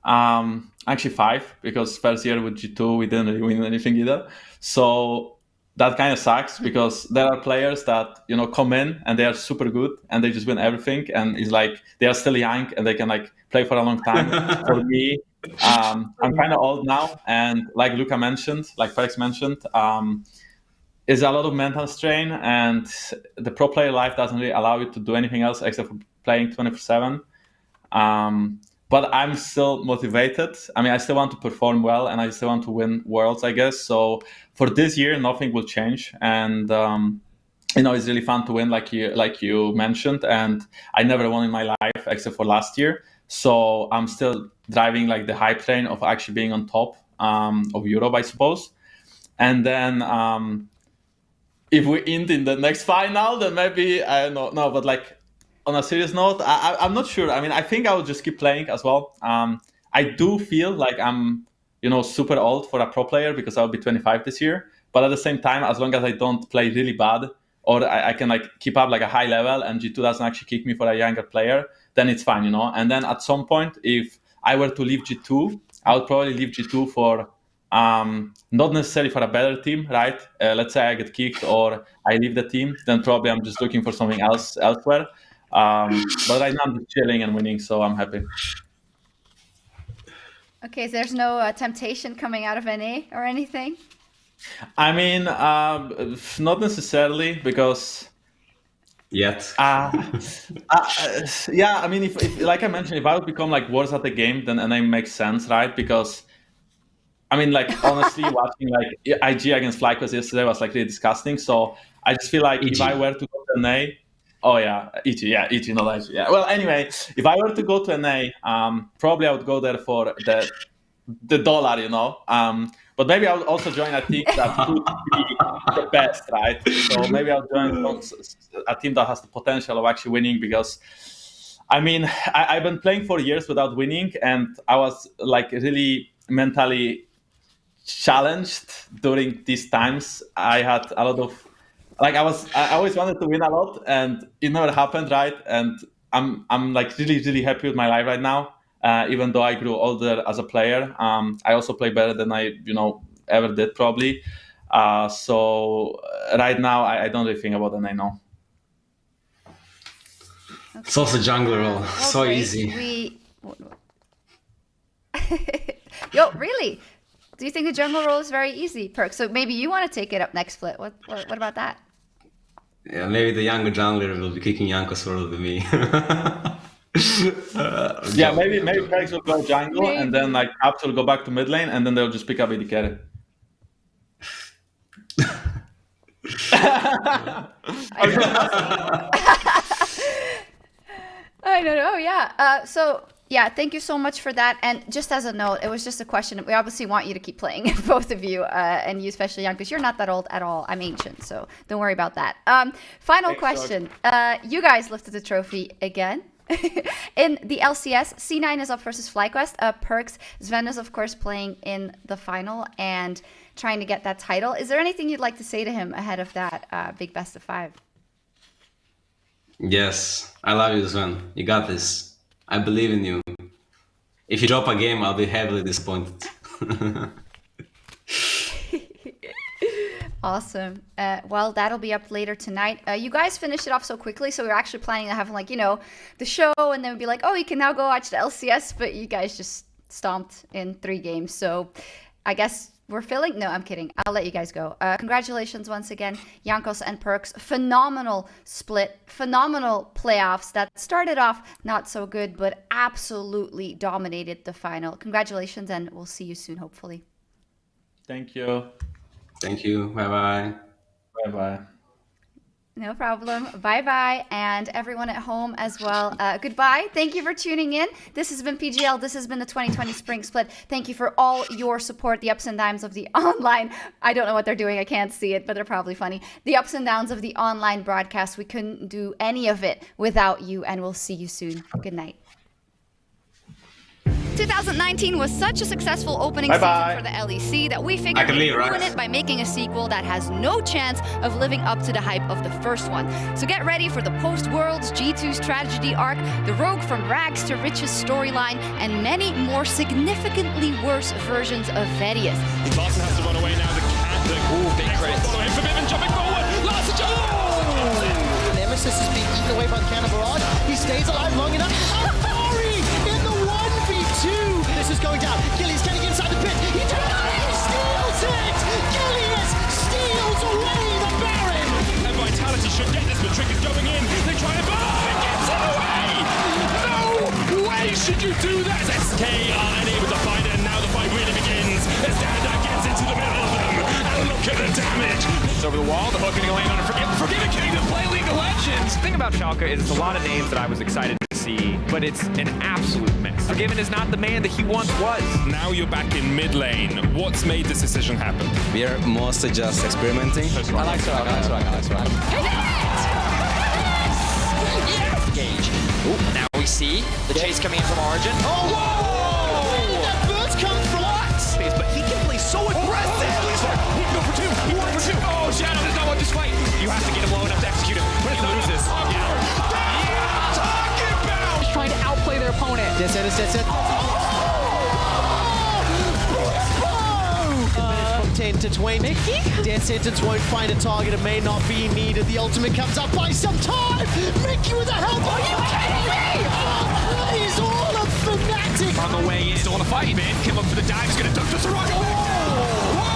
Actually 5, because first year with G2 we didn't really win anything either. So that kind of sucks, because there are players that come in and they are super good and they just win everything, and it's like they are still young and they can like play for a long time. For me, I'm kind of old now, and like Luca mentioned, like Perkz mentioned, is a lot of mental strain, and the pro player life doesn't really allow you to do anything else except for playing 24/7. But I'm still motivated. I mean, I still want to perform well, and I still want to win worlds, I guess. So for this year, nothing will change, and it's really fun to win, like you mentioned. And I never won in my life except for last year. So I'm still driving like the hype train of actually being on top of Europe, I suppose. And then if we end in the next final, then maybe I don't know. No, but like on a serious note, I'm not sure. I mean, I think I will just keep playing as well. I do feel like I'm, super old for a pro player, because I'll be 25 this year. But at the same time, as long as I don't play really bad, or I can like keep up like a high level, and G2 doesn't actually kick me for a younger player, then it's fine, And then at some point, if I were to leave G2, I would probably leave G2 for not necessarily for a better team, right? Let's say I get kicked or I leave the team, then probably I'm just looking for something else elsewhere. But right now I'm just chilling and winning, so I'm happy. Okay, so there's no temptation coming out of NA or anything? I mean, not necessarily, because Yet. Yeah, I mean, if like I mentioned, if I would become like worse at the game, then NA makes sense, right? Because I mean, like, honestly, watching like IG against FLICKR yesterday was like really disgusting. So I just feel like if I were to go to NA, Oh yeah, EG, not IG. Yeah. Well, anyway, if I were to go to NA, probably I would go there for the dollar, you know. But maybe I would also join a team that could be the best, right? So maybe I'll join a team that has the potential of actually winning, because I mean, I've been playing for years without winning, and I was like really mentally challenged during these times. I had a lot of I always wanted to win a lot, and it never happened, right? And I'm like really happy with my life right now. Even though I grew older as a player, I also play better than I ever did probably. So right now I don't really think about it. I know. Okay. It's also jungler role, so great. easy. Yo, really? Do you think the jungle role is very easy, Perkz? So maybe you want to take it up next split. What about that? Yeah, maybe the younger jungler will be kicking Jankos more than me. Yeah, maybe Perkz will go jungle, and then like Apps will go back to mid lane, and then they'll just pick up AD carry. I don't know. Yeah. So yeah, thank you so much for that. And just as a note, it was just a question. We obviously want you to keep playing, both of you, and you especially, Jankos. You're not that old at all. I'm ancient, so don't worry about that. Final question. You guys lifted the trophy again. In the LCS, C9 is up versus FlyQuest. Perkz, Sven is of course playing in the final and trying to get that title. Is there anything you'd like to say to him ahead of that big best of 5? Yes, I love you, Sven. You got this. I believe in you. If you drop a game, I'll be heavily disappointed. Awesome. Well, that'll be up later tonight. You guys finished it off so quickly, so we were actually planning to have like, the show, and then we'd be like, oh, you can now go watch the LCS, but you guys just stomped in 3 games. So I guess we're filling. No, I'm kidding. I'll let you guys go. Congratulations once again, Jankos and Perkz. Phenomenal split, phenomenal playoffs that started off not so good, but absolutely dominated the final. Congratulations, and we'll see you soon, hopefully. Thank you. Thank you. Bye-bye. Bye-bye. No problem. Bye-bye. And everyone at home as well. Goodbye. Thank you for tuning in. This has been PGL. This has been the 2020 Spring Split. Thank you for all your support, the ups and downs of the online. I don't know what they're doing. I can't see it, but they're probably funny. The ups and downs of the online broadcast. We couldn't do any of it without you, and we'll see you soon. Good night. 2019 was such a successful opening season for the LEC that we figured we'd ruin it by making a sequel that has no chance of living up to the hype of the first one. So get ready for the post-Worlds G2's tragedy arc, the Rogue from Rags to Riches storyline, and many more significantly worse versions of Vedius. Larssen has to run away now. Big crit. Follow him for Vivian jumping forward. Larssen Nemesis is being eaten away by the Cannon Barrage. He stays alive long enough. Ari in the 1v2. This is going down. Gillies getting inside the pit. He steals it. Gillies steals away the Baron. And Vitality should get this, but Trick is going in. They try to it gets it away. No way should you do that. SK are unable to find it, and now the fight really begins. As Dada gets into the middle of them. And look at the damage. It's over the wall. The hook getting land on a Forgiven getting to play League of Legends. The thing about Schalke is it's a lot of names that I was excited to see, but it's an absolute mess. Forgiven is not the man that he once was. Now you're back in mid lane. What's made this decision happen? We are mostly just experimenting. I like Swag. Yes! Gage. Ooh, now we see the chase coming in from Origin. Oh, whoa! That first comes from Space, but he can play so aggressive. He can go for 2. He can go for 2. Oh, Shadow does not want this fight. You have to get him low enough to execute it. When he loses, He's trying to outplay their opponent. That's it. From 10 to 20. Mikyx? Death Sentence won't find a target. It may not be needed. The ultimate comes up by some time. Mikyx with a help. Are you kidding me? That is all of Fnatic. on the way in. Still want to fight, man. Kim up for the dive. He's going to dunk the Soraka. Whoa!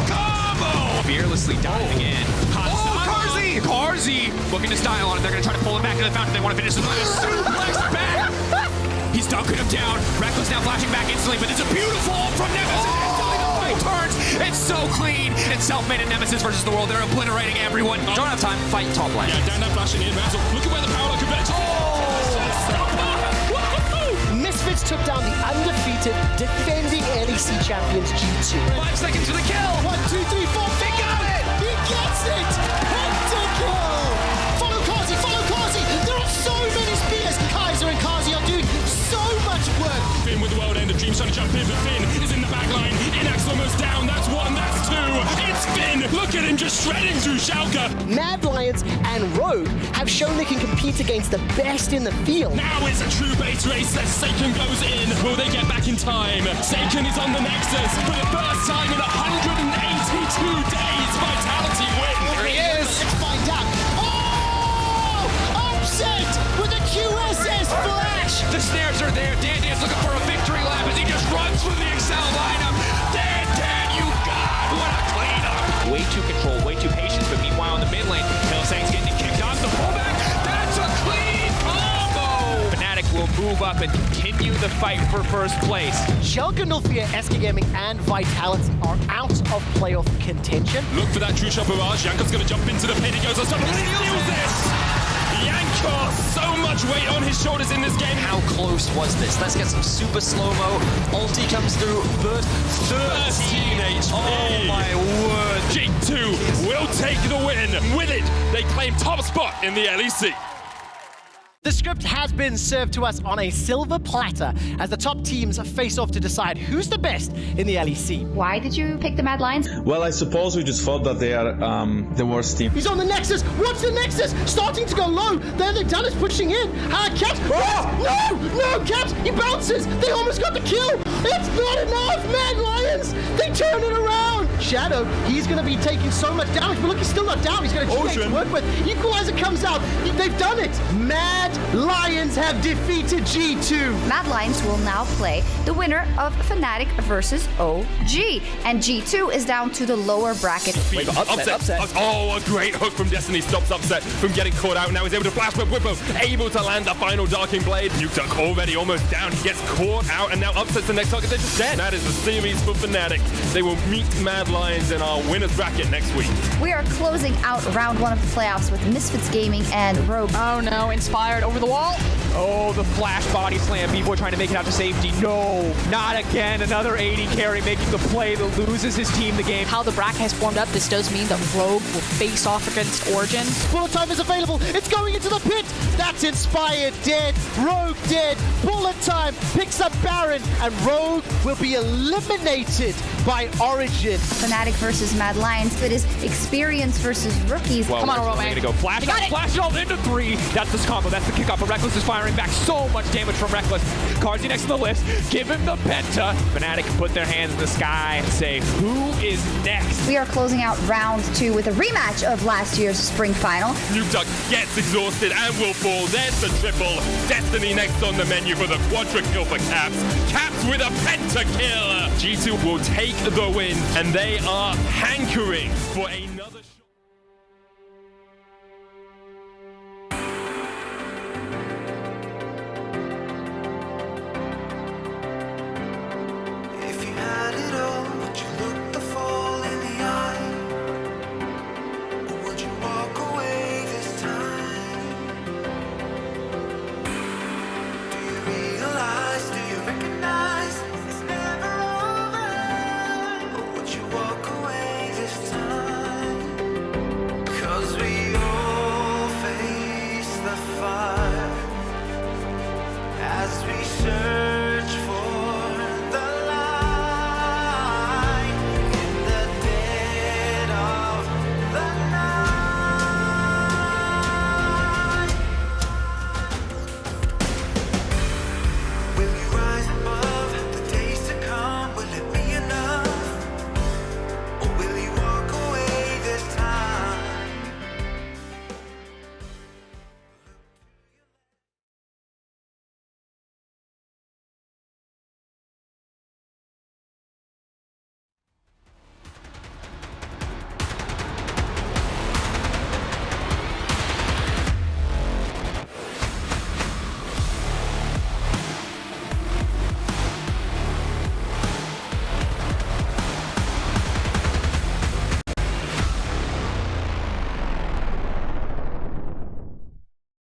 Combo! Fearlessly diving in. Carzy looking to style on it. They're going to try to pull him back into the fountain. They want to finish this with a suplex back. He's dunking him down. Rekkles now flashing back instantly, but it's a beautiful ult from Nemesis. turns. It's so clean. It's Selfmade and Nemesis versus the world. They're obliterating everyone. Don't have time. Fight top lane. Yeah, down that flashing in. Razzle. Look at where the power converts. Misfits took down the undefeated, defending LEC champions G2. 5 seconds for the kill. 1, 2, 3, 4. They got it. He gets it. Pentakill. Follow Kazi. Follow Kazi. There are so many spears. Kaiser and Kazi are doing so much work. Finn with the world end of Dreams trying to jump in, but Finn is in the back line. Inax almost down. That's 1, that's 2. It's Finn. Look at him just shredding through Schalke. Mad Lions and Rogue have shown they can compete against the best in the field. Now it's a true base race as Seiken goes in. Will they get back in time? Seiken is on the Nexus for the first time in 182 days. Vitality win. There he is. Let's find out. Oh! Upset with a QSS flash. The snares are there. Dan Dan's looking for a victory lap as he just runs through the Excel lineup. Dan, you got what a cleanup. Way too controlled, way too patient, but meanwhile in the mid lane, Hylissang's getting kicked off the pullback. That's a clean combo. Fnatic will move up and continue the fight for first place. Schalke 04, SK Gaming, and Vitality are out of playoff contention. Look for that true shot barrage. Jankos going to jump into the pit. He goes on top. Steals this. Jankos, so much weight on his shoulders in this game. How close was this? Let's get some super slow-mo. Ulti comes through. Burst 13 HP. Oh my word. G2 will take the win. With it, they claim top spot in the LEC. The script has been served to us on a silver platter as the top teams face off to decide who's the best in the LEC. Why did you pick the Mad Lions? Well, I suppose we just thought that they are the worst team. He's on the Nexus. Watch the Nexus. Starting to go low. There they've done is pushing in. Caps. Oh! No, Caps. He bounces. They almost got the kill. It's not enough, Mad Lions. They turn it around. Shadow, he's going to be taking so much damage, but look, he's still not down. He's got a G8 to work with. Equalizer comes out. They've done it. Mad Lions have defeated G2. Mad Lions will now play the winner of Fnatic versus OG. And G2 is down to the lower bracket. Upset. Oh, a great hook from Destiny stops Upset from getting caught out. Now he's able to flash, but Bwipo able to land the final Darking Blade. Mikyx already almost down. He gets caught out, and now Upset's the next target. They're just dead. That is the series for Fnatic. They will meet Mad Lions in our winner's bracket next week. We are closing out round 1 of the playoffs with Misfits Gaming and Rogue. Oh no, Inspired over the wall. Oh, the flash body slam. B-Boy trying to make it out to safety. No, not again. Another 80 carry making the play that loses his team the game. How the bracket has formed up, this does mean that Rogue will face off against Origin. Bullet time is available. It's going into the pit. That's Inspired dead. Rogue dead. Bullet time picks up Baron, and Rogue will be eliminated by Origin. Fnatic versus Mad Lions. It is experience versus rookies. Well, Come on, Romain. Going to go flash it all into 3. That's the combo. That's the kickoff. But Rekkles is firing back. So much damage from Rekkles. Carzzy next to the list. Give him the penta. Fnatic put their hands in the sky and say, who is next? We are closing out round 2 with a rematch of last year's spring final. Mikyx gets exhausted and will fall. There's the triple. Destiny next on the menu for the quadra kill for Caps. Caps with a pentakill. G2 will take the win, and they are hankering for another.